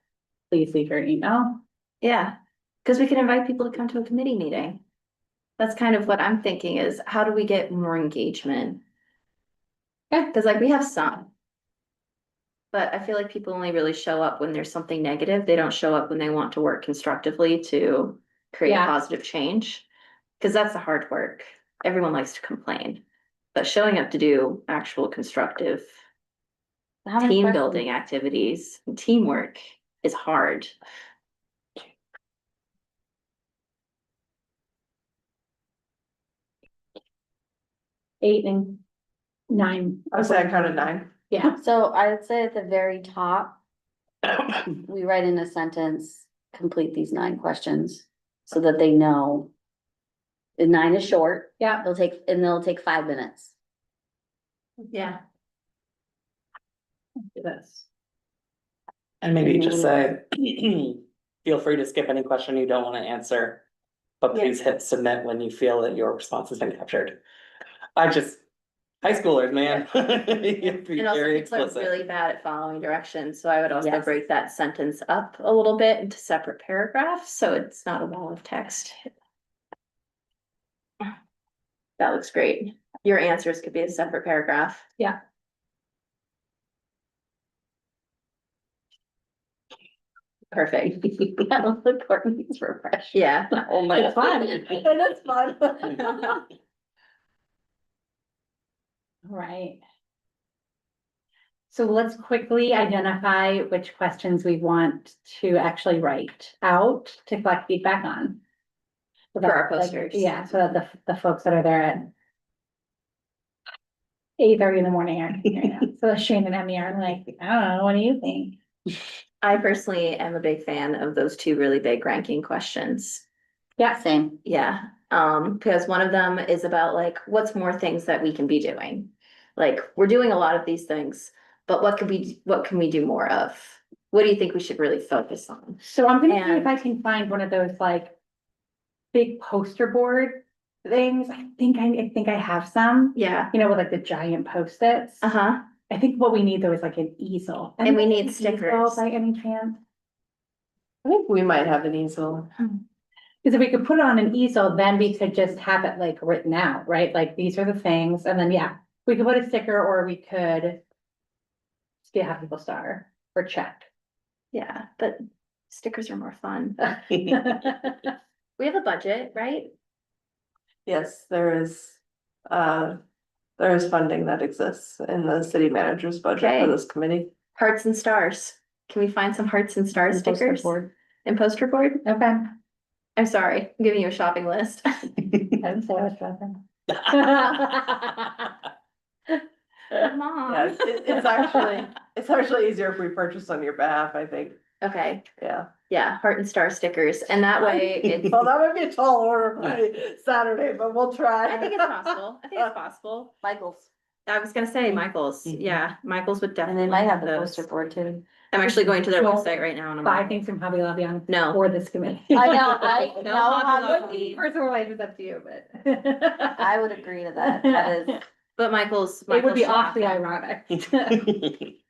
please leave your email. Yeah, because we can invite people to come to a committee meeting. That's kind of what I'm thinking is, how do we get more engagement? Yeah. Because like we have some. But I feel like people only really show up when there's something negative. They don't show up when they want to work constructively to create Yeah. positive change. Because that's the hard work. Everyone likes to complain. But showing up to do actual constructive how many team questions? building activities, and teamwork is hard. Eight and nine. I would say I counted 9. Yeah, So I would say at the very top, we write in a sentence, complete these 9 questions, so that they know. The 9 is short, yeah, they'll take 5 minutes. Yeah. do this. And maybe just say, feel free to skip any question you don't wanna answer. But please hit submit when you feel that your response has been captured. High schoolers, man. You have to be And also very people are explicit. really bad at following directions, so I would also Yes. break that sentence up a little bit into separate paragraphs, so it's not a wall of text. That looks great. Your answers could be a separate paragraph. Yeah. Perfect. That was the Courtney's refresh. Yeah. Oh my. It's fun. And it's fun. Right. So let's quickly identify which questions we want to actually write out to collect feedback on. So For our that, like, posters. yeah, so that the folks that are there at 8:30 in the morning are, so Shane and Emmy are like, I don't know, what do you think? I personally am a big fan of those 2 really big ranking questions. Yeah, Same. Yeah, because one of them is about like, what's more things that we can be doing? Like, we're doing a lot of these things, but what can we do more of? What do you think we should really focus on? so I'm gonna see if And- I can find one of those like big poster board things. I think I have some, Yeah, with like the giant Post-its. uh-huh, I think what we need though is like an easel. And we Anybody need have an easel stickers. By any chance? I think we might have an easel. Because if we could put it on an easel, then we could just have it like written out, right? Like these are the things, and then yeah, we could put a sticker or we could just have people star or check. yeah, but stickers are more fun. We have a budget, right? Yes, there is funding that exists in the city manager's budget Okay. for this committee. Hearts and stars. Can we find some hearts and stars And poster stickers board. and poster board? Okay. I'm sorry, I'm giving you a shopping list. I didn't say I was dropping. Mom. Yeah, It's actually easier if we purchase on your behalf, I think, Okay, yeah. yeah, heart and star stickers, and that way it's, Well, that might be a tall order by Saturday, but we'll try. I think it's possible, I think it's possible. Michael's, I was gonna say Michael's, Mhm. yeah, Michael's would and definitely they might have the those. poster board too. I'm actually going to their Well, website right now and I'm Buy like, things from Hobby Lobby on No. for this committee. I know, I No know, Hobby how Lobby. Personal life is up to you, but. I would agree to that, that is, but Michael's. It would be Michael's shop. awfully ironic.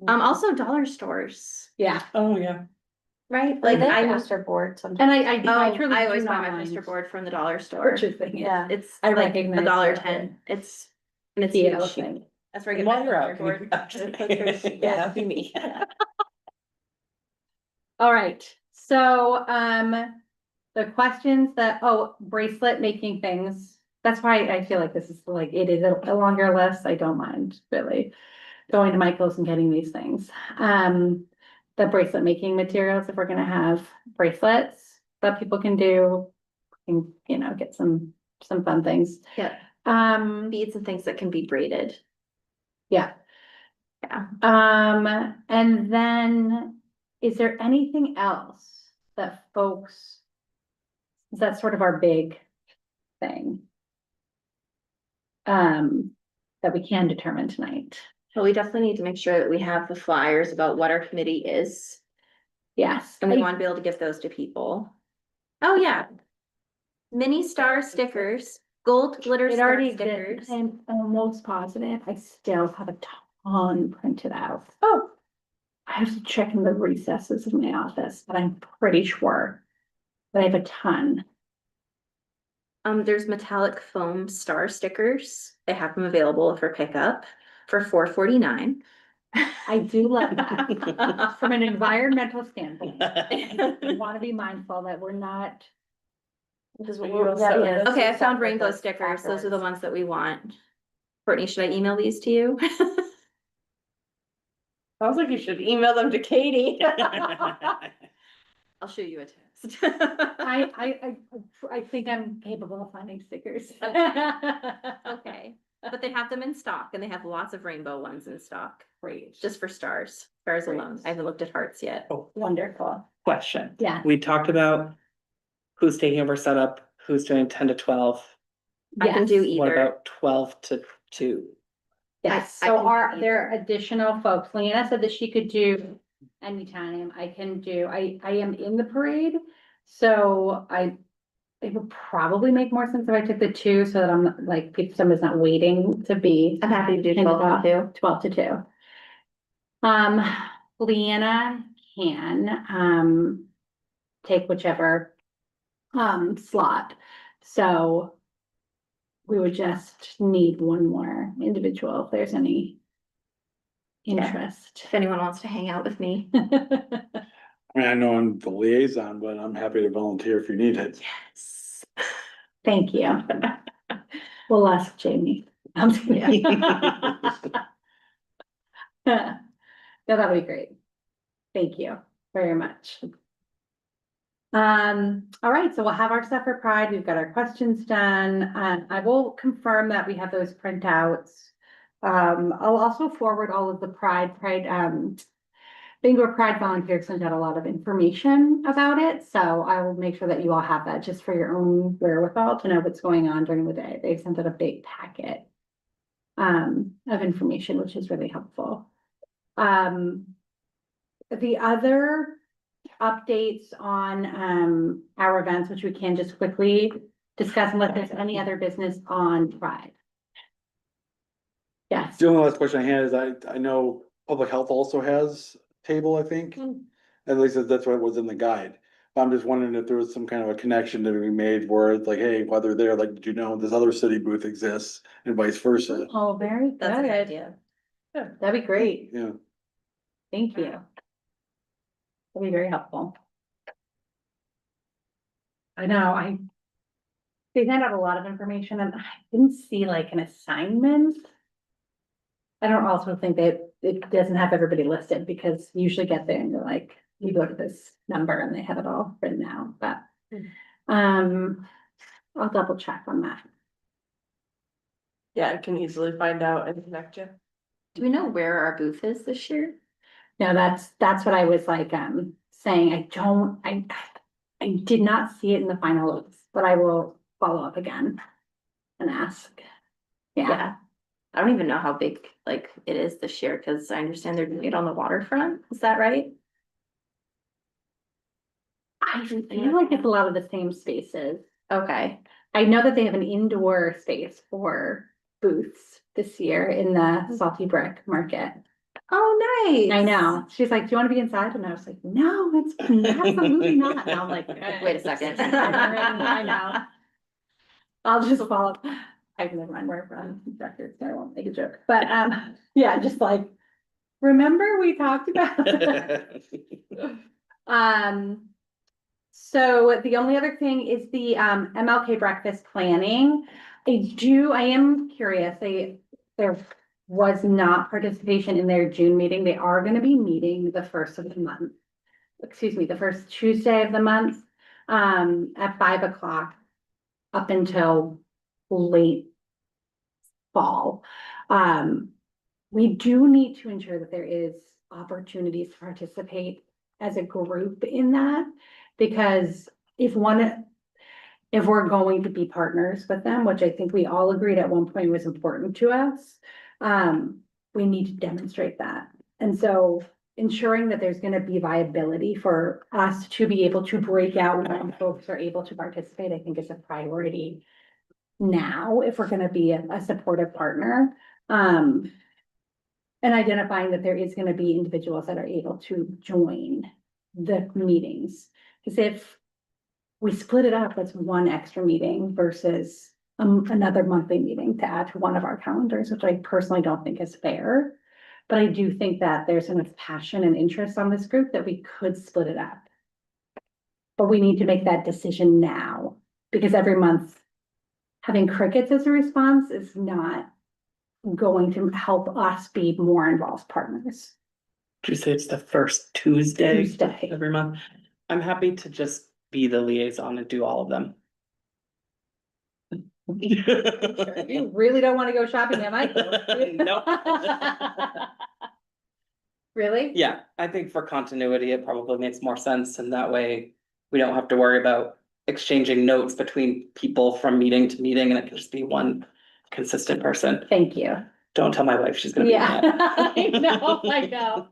Also dollar stores, Yeah, Oh, yeah. right? like Like they have I, poster board sometimes. and I oh, truly I do always buy not my mind poster board from the dollar store. purchasing it. Yeah. It's I like recognize $1.10. that. It's, and it's Yeah, huge. thing. That's where I And get my while you're poster out, board. can you? I'm just kidding. Yeah. That'd be me. All right, so, the questions that, oh, bracelet making things. That's why I feel like this is like, it is a longer list. I don't mind really going to Michael's and getting these things. The bracelet making materials, if we're gonna have bracelets that people can do, and, you know, get some fun things. Yeah, beads and things that can be braided. Yeah. Yeah. And then, is there anything else that folks? That's sort of our big thing. That we can determine tonight. But we definitely need to make sure that we have the flyers about what our committee is, Yes. and we want to be able to give those to people. Oh, yeah. Mini star stickers, gold glitter It star already stickers. exists. I'm almost positive. I still have a ton printed out. Oh, I have to check in the recesses of my office, but I'm pretty sure that I have a ton. there's metallic foam star stickers. They have them available for pickup for $4.49. I do love that. From an environmental standpoint, we want to be mindful that we're not. Because But you we're, also- yeah, Yeah. Okay, I found separate rainbow those stickers. Those are the afterwards. ones that we want. Courtney, should I email these to you? Sounds like you should email them to Katie. I'll shoot you a text. I think I'm capable of finding stickers. Okay, but they have them in stock and they have lots of rainbow ones in stock, Great, just for stars, stars alone. I haven't looked at hearts yet. wonderful. Question. Yeah. We talked about who's taking over setup, who's doing 10 to 12. I can do Yes. What either. about 12 to 2? Yes, I so can are do there additional folks? Leanna said that she could do anytime. I can do, I am in the parade. So it would probably make more sense if I took the 2 so that I'm not, like, if somebody's not waiting to be. I'm happy to do in 12 to 2. 12 to 2. Leanna can, take whichever, slot. So we would just need one more individual if there's any Yeah. interest. If anyone wants to hang out with me. I mean, I know I'm the liaison, but I'm happy to volunteer if you need it. Yes. Thank you. We'll ask Jamie. I'm just kidding. No, that'll be great. Thank you very much. All right, so we'll have our stuff for Pride. We've got our questions done. I will confirm that we have those printouts. I'll also forward all of the Pride, Bangor Pride volunteers sent out a lot of information about it, so I will make sure that you all have that just for your own wherewithal to know what's going on during the day. They sent out a big packet of information, which is really helpful. The other updates on our events, which we can just quickly discuss unless there's any other business on Pride. Yes. The only last question I had is I know public health also has a table, I think. At least that's what was in the guide. I'm just wondering if there was some kind of a connection to be made where it's like, hey, whether they're like, did you know this other city booth exists and vice versa? Oh, very That's a good good. idea. That'd be great. Yeah. Thank you. That'd be very helpful. I know, they sent out a lot of information and I didn't see like an assignment. I don't also think that it doesn't have everybody listed because you usually get there and you're like, you go to this number and they have it all written out, but. I'll double check on that. Yeah, I can easily find out and connect you. Do we know where our booth is this year? No, that's what I was like, saying, I did not see it in the final list, but I will follow up again and ask. Yeah, I don't even know how big like it is this year, cause I understand they're doing it on the waterfront, is that right? I feel like it's a lot of the same spaces. Okay, I know that they have an indoor space for booths this year in the Salty Brick Market. oh, nice. I know. She's like, do you want to be inside? And I was like, no, it's absolutely not. And I'm like, Wait a second. I know. I'll just follow. I've never mind where from records, so I won't make a joke. But yeah, just like, remember we talked about. So the only other thing is the MLK breakfast planning. I am curious, there was not participation in their June meeting. They are gonna be meeting the first of the month. Excuse me, the first Tuesday of the month, at 5 o'clock up until late fall. We do need to ensure that there is opportunities to participate as a group in that. Because if we're going to be partners with them, which I think we all agreed at one point was important to us, we need to demonstrate that. And so ensuring that there's gonna be viability for us to be able to break out when folks are able to participate, I think is a priority now, if we're gonna be a supportive partner. And identifying that there is gonna be individuals that are able to join the meetings. Cause if we split it up, that's one extra meeting versus another monthly meeting to add to one of our calendars, which I personally don't think is fair. But I do think that there's enough passion and interest on this group that we could split it up. But we need to make that decision now, because every month having crickets as a response is not going to help us be more involved partners. Did you say it's the first Tuesday? Tuesday. Every month? I'm happy to just be the liaison and do all of them. You really don't want to go shopping at Michael's? Nope. Really? Yeah, I think for continuity, it probably makes more sense, and that way we don't have to worry about exchanging notes between people from meeting to meeting, and it can just be one consistent person. Thank you. Don't tell my wife, she's gonna be Yeah, mad. I know, I know.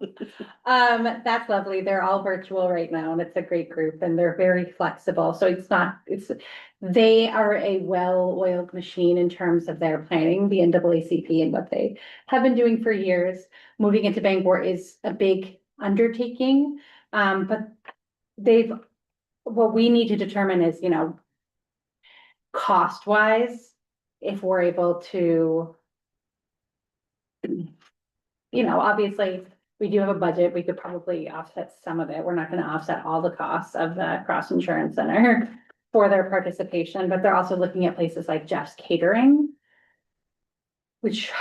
That's lovely. They're all virtual right now and it's a great group and they're very flexible. So they are a well-oiled machine in terms of their planning, the NAACP, and what they have been doing for years. Moving into Bangor is a big undertaking. But what we need to determine is, cost-wise, if we're able to, obviously, we do have a budget, we could probably offset some of it, we're not gonna offset all the costs of the Cross Insurance Center for their participation, but they're also looking at places like Jeff's Catering, which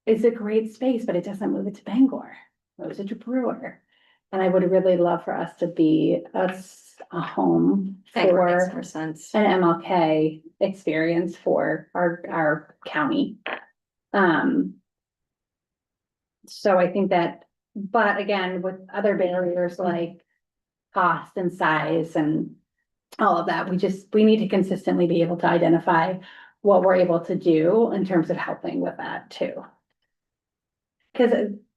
is a great space, but it doesn't move it to Bangor, it moves it to Brewer. And I would really love for us to be a home Bangor makes for more sense. an MLK experience for our county. So I think that, but again, with other barriers like cost and size and all of that, we need to consistently be able to identify what we're able to do in terms of helping with that too. Cause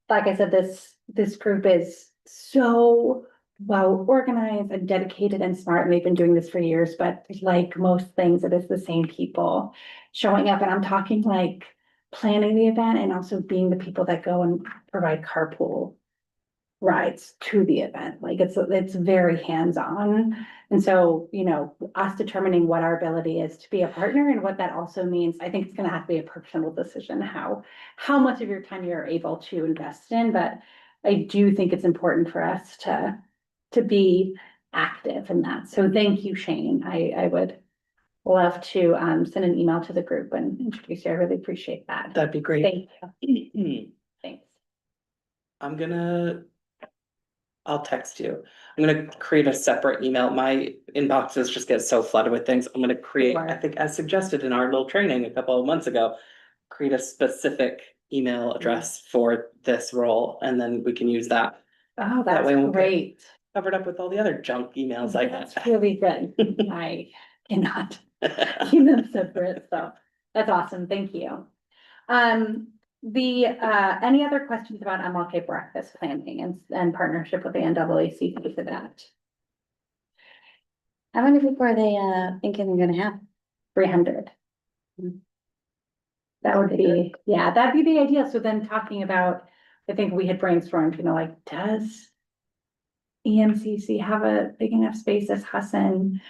like I said, this group is so well organized and dedicated and smart, and they've been doing this for years, but like most things, it is the same people showing up, and I'm talking like planning the event and also being the people that go and provide carpool rides to the event. Like it's very hands-on. And so, us determining what our ability is to be a partner and what that also means, I think it's gonna have to be a personal decision, how much of your time you're able to invest in, but I do think it's important for us to be active in that. So thank you, Shane. I would love to send an email to the group and introduce you. I really appreciate that. That'd be great. Thank you. Thanks. I'll text you. I'm gonna create a separate email. My inboxes just get so flooded with things. I'm gonna create, I Sure. think as suggested in our little training a couple of months ago, create a specific email address for this role, and then we can use that. Oh, That that's way we'll get- great. Covered up with all the other junk emails I That's get. really good. I cannot keep them separate, so that's awesome. Thank you. Any other questions about MLK breakfast planning and partnership with the NAACP for that? How many people are they, thinking they're gonna have? 300. That would be, yeah, that'd be the idea. So then talking about, I think we had brainstormed, like, does EMCC have a big enough space as Hassan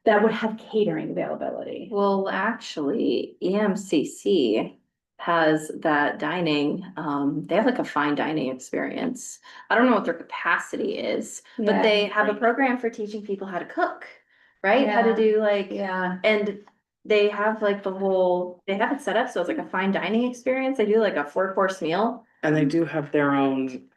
that would have catering availability? Well, actually, EMCC has that dining, they have like a fine dining experience. I don't know what their capacity is, but Yeah. they have a program for teaching people how to cook, right? How to Yeah. do like, Yeah, and they have like they have it set up, so it's like a fine dining experience. They do like a 4-course meal. And they do have their own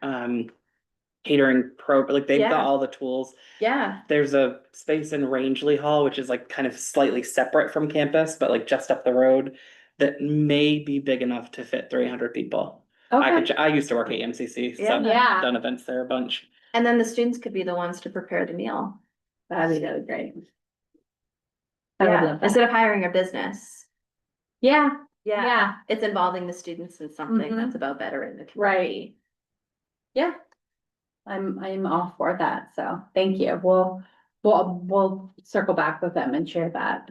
catering like they've got Yeah. all the tools. Yeah, There's a space in Rangeley Hall, which is like kind of slightly separate from campus, but like just up the road, that may be big enough to fit 300 people. okay, I used to work at EMCC, so Yeah. I've Yeah. done events there a bunch. and then the students could be the ones to prepare the meal. that'd be really great. I would Yeah, love that. instead of hiring a business. Yeah, Yeah, Yeah. it's involving the students in something Mhm. that's about bettering the community. right. Yeah. I'm all for that, so thank you. We'll circle back with them and share that.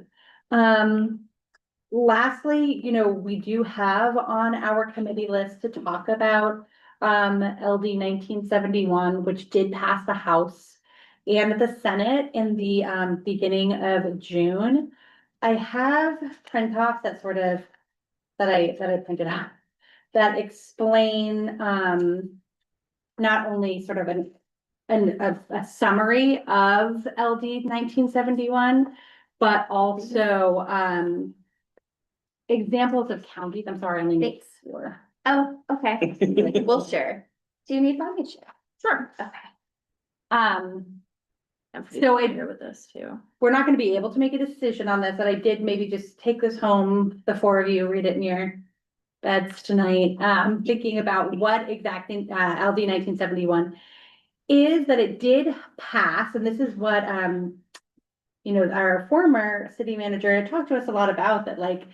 Lastly, we do have on our committee list to talk about LD 1971, which did pass the House and the Senate in the beginning of June. I have print offs that that I printed out that explain not only sort of a summary of LD 1971, but also examples of counties. I'm sorry, I only made four. Oh, okay. We'll share. Do you need one? Share. Sure. Okay. Um, I'm pretty So it- familiar with this too. we're not gonna be able to make a decision on this, but I did maybe just take this home, the four of you, read it in your beds tonight, thinking about what exactly, LD 1971 is, that it did pass, and this is what, our former city manager talked to us a lot about, that like,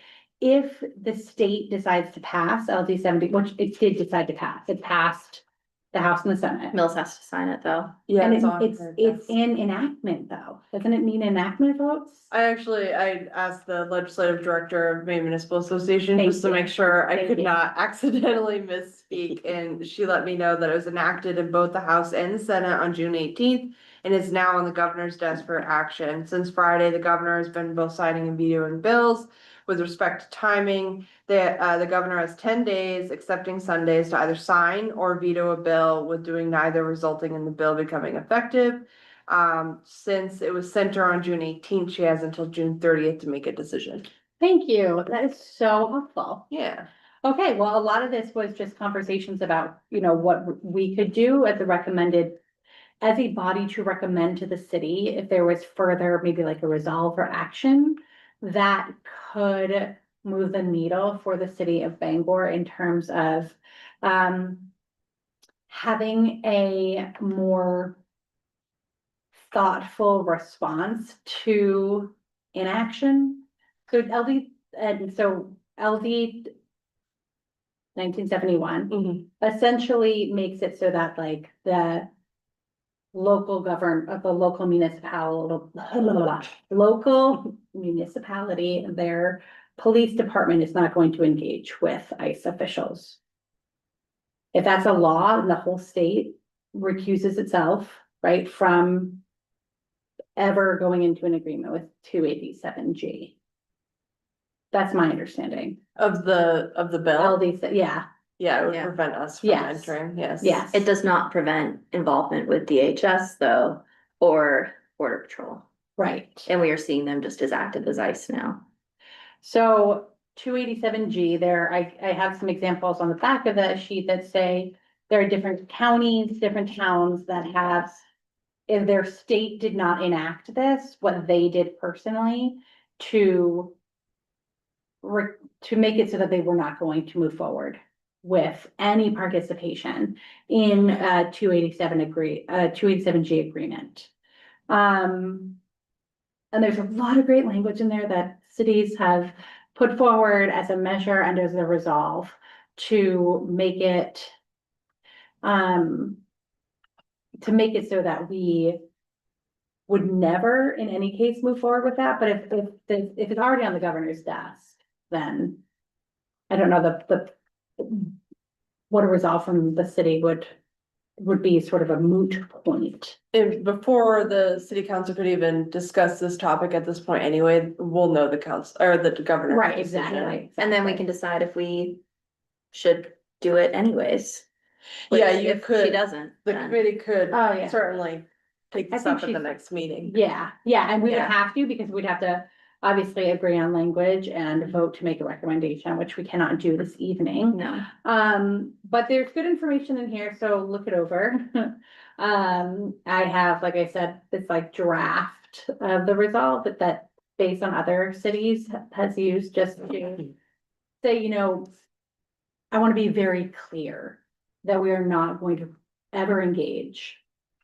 if the state decides to pass LD 70, which it did decide to pass, it passed the House and the Senate. Mills has to sign it though. Yeah, And it's on it's her it's desk. in enactment though, doesn't it mean enactment votes? I asked the legislative director of Maine Municipal Association Thank just to you. make sure I Thank could you. not accidentally misspeak. And she let me know that it was enacted in both the House and the Senate on June 18th. And is now on the governor's desk for action. Since Friday, the governor has been both signing and vetoing bills. With respect to timing, the governor has 10 days, excepting Sundays, to either sign or veto a bill, with doing neither resulting in the bill becoming effective. Since it was sent her on June 18th, she has until June 30th to make a decision. Thank you, that is so helpful. Yeah. Okay, well, a lot of this was just conversations about, what we could do as as a body to recommend to the city if there was further, maybe like a resolve or action that could move the needle for the city of Bangor in terms of having a more thoughtful response to inaction. So LD 1971 essentially makes it so that like the local municipality, their police department is not going to engage with ICE officials. If that's a law and the whole state recuses itself, right, from ever going into an agreement with 287G. That's my understanding. Of the bill? LD, yeah, Yeah, it would Yeah. prevent us from Yes. entering, yes. yes. It does not prevent involvement with DHS though, or Border Patrol. Right. And we are seeing them just as active as ICE now. So 287G, I have some examples on the back of that sheet that say there are different counties, different towns that have, if their state did not enact this, what they did personally to make it so that they were not going to move forward with any participation in a 287G agreement. And there's a lot of great language in there that cities have put forward as a measure and as a resolve to make it so that we would never in any case move forward with that, but if it's already on the governor's desk, then I don't know, what a resolve from the city would be sort of a moot point. And before the city council could even discuss this topic at this point anyway, we'll know the council or the governor. Right, decision. exactly. And then we can decide if we should do it anyways. Yeah, Which you if She could, doesn't. the then- committee could Oh, yeah. certainly take I this think up at the she's- next meeting. Yeah, and we would Yeah. have to, because we'd have to obviously agree on language and vote to make a recommendation, which we cannot do this evening. No. But there's good information in here, so look it over. I have, like I said, this like draft of the resolve that based on other cities has used just to say, you know, I want to be very clear that we are not going to ever engage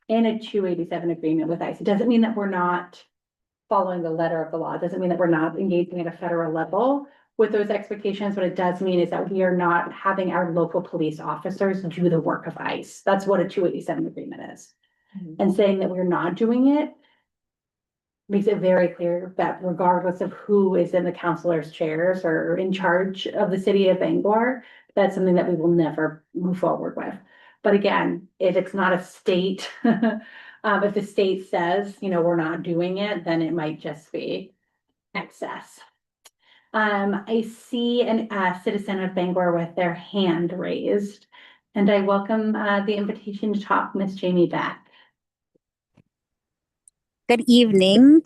in a 287 agreement with ICE. It doesn't mean that we're not following the letter of the law. It doesn't mean that we're not engaging at a federal level with those expectations. What it does mean is that we are not having our local police officers do the work of ICE. That's what a 287 agreement is. And saying that we're not doing it makes it very clear that regardless of who is in the councilor's chairs or in charge of the city of Bangor, that's something that we will never move forward with. But again, if it's not a state, if the state says, you know, we're not doing it, then it might just be excess. I see a citizen of Bangor with their hand raised, and I welcome the invitation to talk, Miss Jamie Beck. Good evening,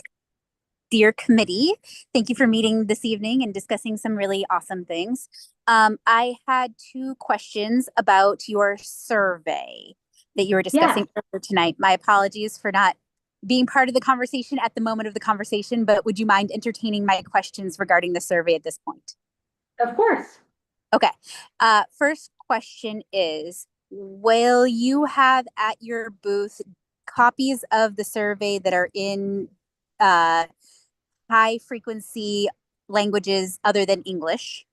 dear committee. Thank you for meeting this evening and discussing some really awesome things. I had 2 questions about your survey that you were discussing earlier tonight. My apologies for not being part of the conversation at the moment of the conversation, but would you mind entertaining my questions regarding the survey at this point? Of course. Okay. First question is, will you have at your booth copies of the survey that are in high frequency languages other than English?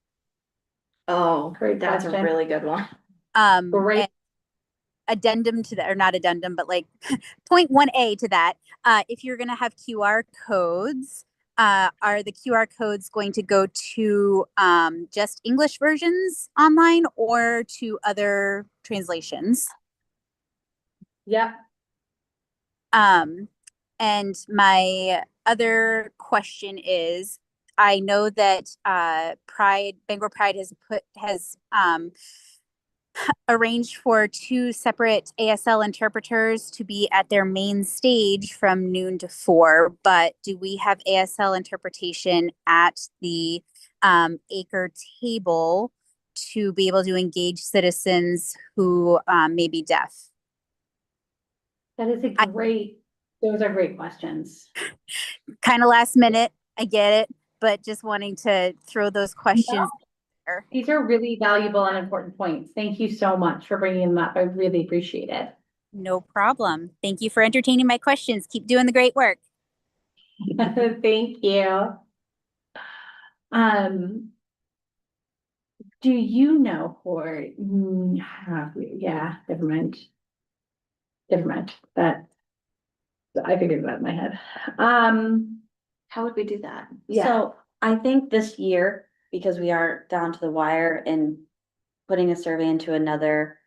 Oh, Great that's a question. really good one. Great. And addendum to that, or not addendum, but like point 1A to that, if you're going to have QR codes, are the QR codes going to go to just English versions online or to other translations? Yep. And my other question is, I know that Bangor Pride has arranged for 2 separate ASL interpreters to be at their main stage from noon to 4, but do we have ASL interpretation at the acre table to be able to engage citizens who may be deaf? That is those are great questions. Kind of last minute, I get it, but just wanting to throw those questions there. These are really valuable and important points. Thank you so much for bringing them up. I really appreciate it. No problem. Thank you for entertaining my questions. Keep doing the great work. Thank you. Do you know, or, yeah, never mind. That, I figured it out in my head. How would we do that? Yeah. So I think this year, because we are down to the wire and putting a survey into another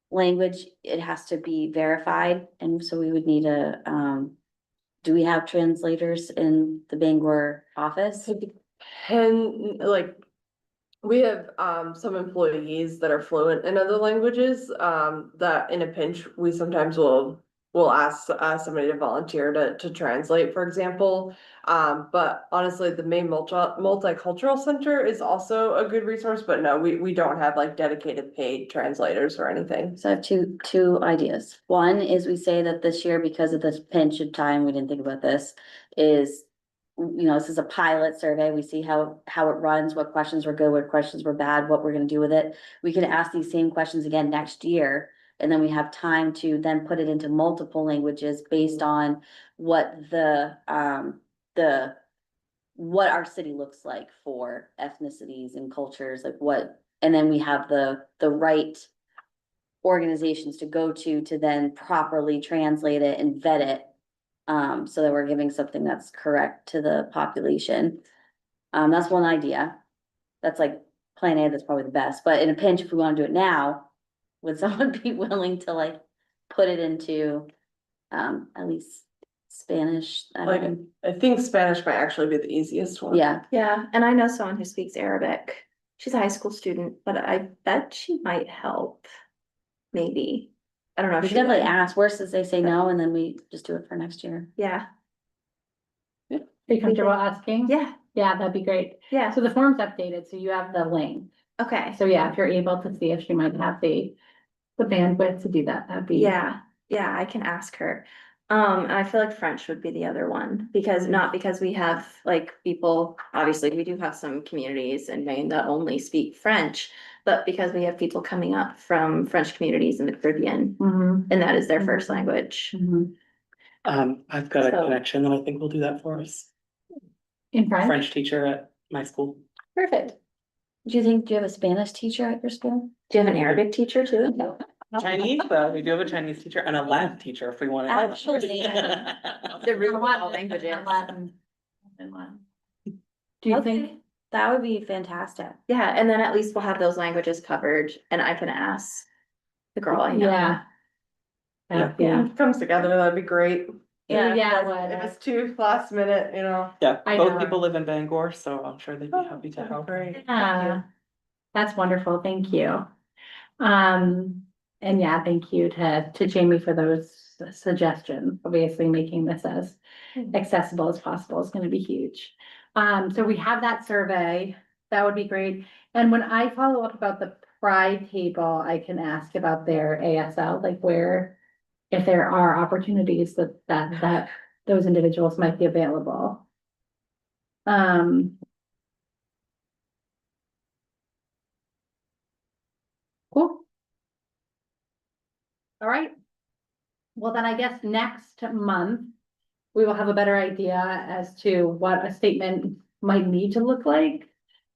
language, it has to be verified. And so we would need do we have translators in the Bangor office? And like, we have some employees that are fluent in other languages, that in a pinch, we sometimes will ask somebody to volunteer to translate, for example. But honestly, the main multicultural center is also a good resource, but no, we don't have like dedicated paid translators or anything. So I have two ideas. One is we say that this year, because of this pinch of time, we didn't think about this, is this is a pilot survey, we see how it runs, what questions were good, what questions were bad, what we're gonna do with it. We can ask these same questions again next year, and then we have time to then put it into multiple languages based on what what our city looks like for ethnicities and cultures, like what, and then we have the right organizations to go to then properly translate it and vet it. So that we're giving something that's correct to the population. That's one idea. That's like plan A, that's probably the best, but in a pinch, if we wanna do it now, would someone be willing to like put it into, at least Spanish? I Like, don't know. I think Spanish might actually be the easiest one. Yeah, Yeah, and I know someone who speaks Arabic. She's a high school student, but I bet she might help. Maybe. I don't know if we she should definitely would. ask, worse is they say no, and then we just do it for next year. Yeah, Are you comfortable asking? yeah, Yeah, that'd be great. yeah, So the form's updated, so you have the link. okay. So yeah, if you're able to see if she might have the bandwidth to do that, that'd be. Yeah, yeah, I can ask her. And I feel like French would be the other one, because not because we have like people, obviously, we do have some communities in Maine that only speak French. But because we have people coming up from French communities in the Caribbean, Mhm, and that is their first language. mhm. I've got a So- connection that I think will do that for us. In French? French teacher at my school. Perfect. Do you have a Spanish teacher at your school? Do you have an Arabic teacher too? Chinese, we do have a Chinese teacher and a Latin teacher if we want to. Actually, The root of all languages. Latin. Do you think? Okay, that would be fantastic. Yeah, and then at least we'll have those languages covered and I can ask the girl I know. Yeah. Yeah. Yeah. If it comes together, that'd be great. Yeah, If well, it's too last minute, Yeah, I both know. people live in Bangor, so I'm sure they'd be happy to help. Great. that's wonderful. Thank you. And yeah, thank you to Jamie for those suggestions. Obviously, making this as accessible as possible is gonna be huge. So we have that survey. That would be great. And when I follow up about the Pride table, I can ask about their ASL, like where, if there are opportunities that those individuals might be available. Cool. All right. Well, then I guess next month, we will have a better idea as to what a statement might need to look like,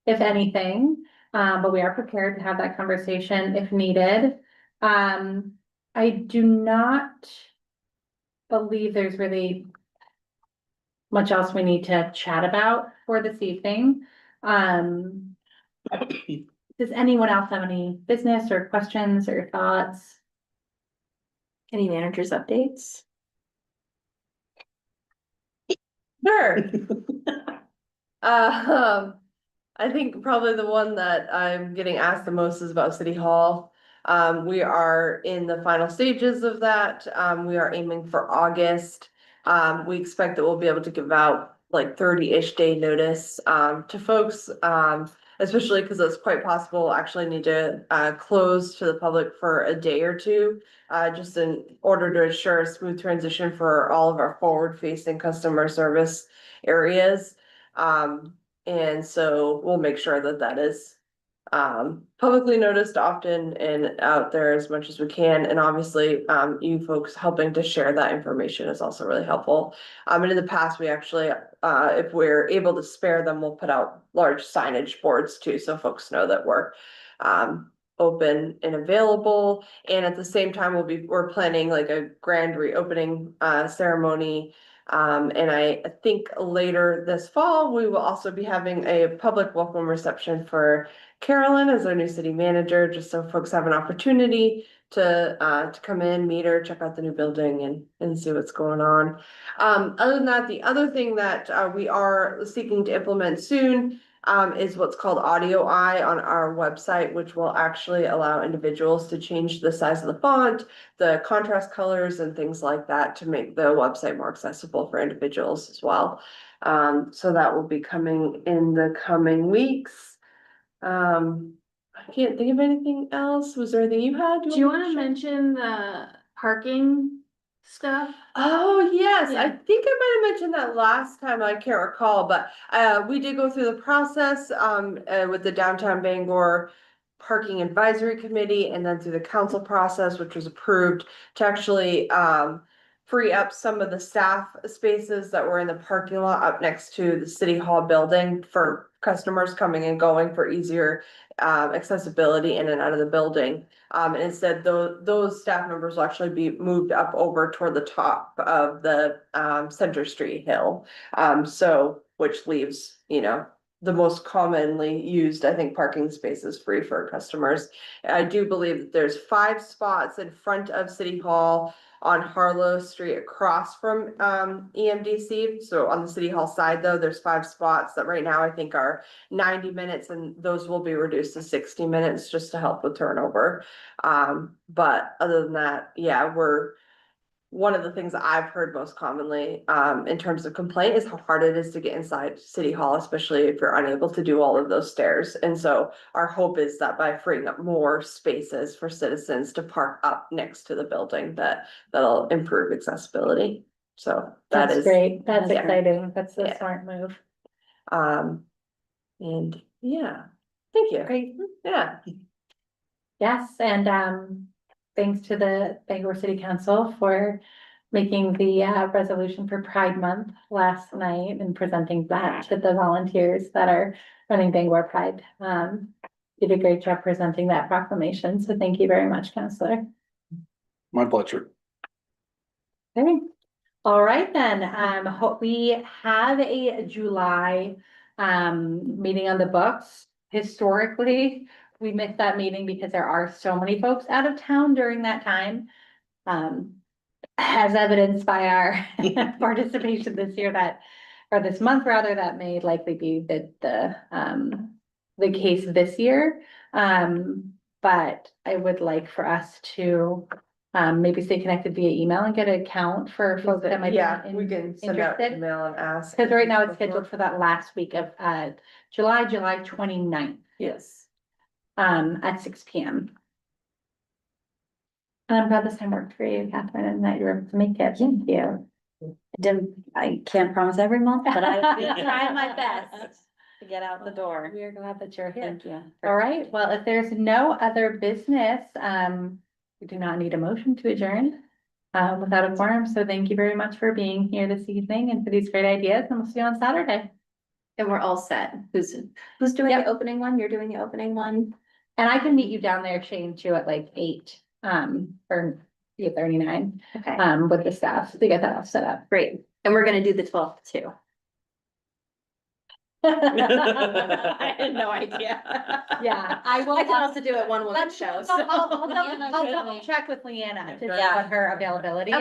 if anything. But we are prepared to have that conversation if needed. I do not believe there's really much else we need to chat about for this evening. Does anyone else have any business or questions or thoughts? Any managers updates? Sure. I think probably the one that I'm getting asked the most is about City Hall. We are in the final stages of that. We are aiming for August. We expect that we'll be able to give out like 30-ish day notice, to folks, especially because it's quite possible we'll actually need to, close to the public for a day or two, just in order to ensure a smooth transition for all of our forward-facing customer service areas. And so we'll make sure that that is publicly noticed often and out there as much as we can. And obviously, you folks helping to share that information is also really helpful. And in the past, we actually, if we're able to spare them, we'll put out large signage boards too, so folks know that we're open and available. And at the same time, we're planning like a grand reopening ceremony. And I think later this fall, we will also be having a public welcome reception for Carolyn as our new city manager, just so folks have an opportunity to come in, meet her, check out the new building and see what's going on. Other than that, the other thing that we are seeking to implement soon is what's called Audio Eye on our website, which will actually allow individuals to change the size of the font, the contrast colors and things like that to make the website more accessible for individuals as well. So that will be coming in the coming weeks. I can't think of anything else. Was there anything you had? Do you wanna mention? mention the parking stuff? Oh, yes, I Yeah. think I might have mentioned that last time, I can't recall, but we did go through the process with the Downtown Bangor Parking Advisory Committee and then through the council process, which was approved to actually free up some of the staff spaces that were in the parking lot up next to the city hall building for customers coming and going for easier accessibility in and out of the building. And instead, those staff members will actually be moved up over toward the top of the Center Street Hill. So, which leaves, the most commonly used, I think, parking spaces free for customers. I do believe that there's 5 spots in front of City Hall on Harlow Street across from EMDC. So on the City Hall side, though, there's 5 spots that right now I think are 90 minutes, and those will be reduced to 60 minutes just to help with turnover. But other than that, yeah, one of the things that I've heard most commonly in terms of complaint is how hard it is to get inside City Hall, especially if you're unable to do all of those stairs. And so our hope is that by freeing up more spaces for citizens to park up next to the building, that'll improve accessibility. So that That's is great. That's yeah. exciting. That's a Yeah. smart move. And yeah, thank you. Great. Yeah. Yes, and thanks to the Bangor City Council for making the resolution for Pride Month last night and presenting that to the volunteers that are running Bangor Pride. You did a great job presenting that proclamation, so thank you very much, Counselor. My pleasure. Okay, all right then, we have a July meeting on the books. Historically, we missed that meeting because there are so many folks out of town during that time. As evidenced by our participation this year or this month rather, that may likely be the case this year. But I would like for us to maybe stay connected via email and get a count for folks that might be Yeah, we can send out interested. email and ask. Because right now it's scheduled for that last week of July 29th, Yes. at 6 p.m. And I'm glad this time worked for you, Catherine, and that you were able to make it. Thank you. I can't promise every month, but I will try my best to get out the door. We are glad that you're here. Thank you. All right, well, if there's no other business, we do not need a motion to adjourn without a quorum. So thank you very much for being here this evening and for these great ideas, and we'll see you on Saturday. And we're all set. Who's doing the opening one? You're doing the opening one? And I can meet you down there, Shane, too, at like 8, or 8:39, Okay, with the staff to get that all set up. great. And we're gonna do the 12th too. I had no idea. Yeah, I will. I can also do it one woman Let's- show. I'll double check with Leanna to see Yeah. what her availability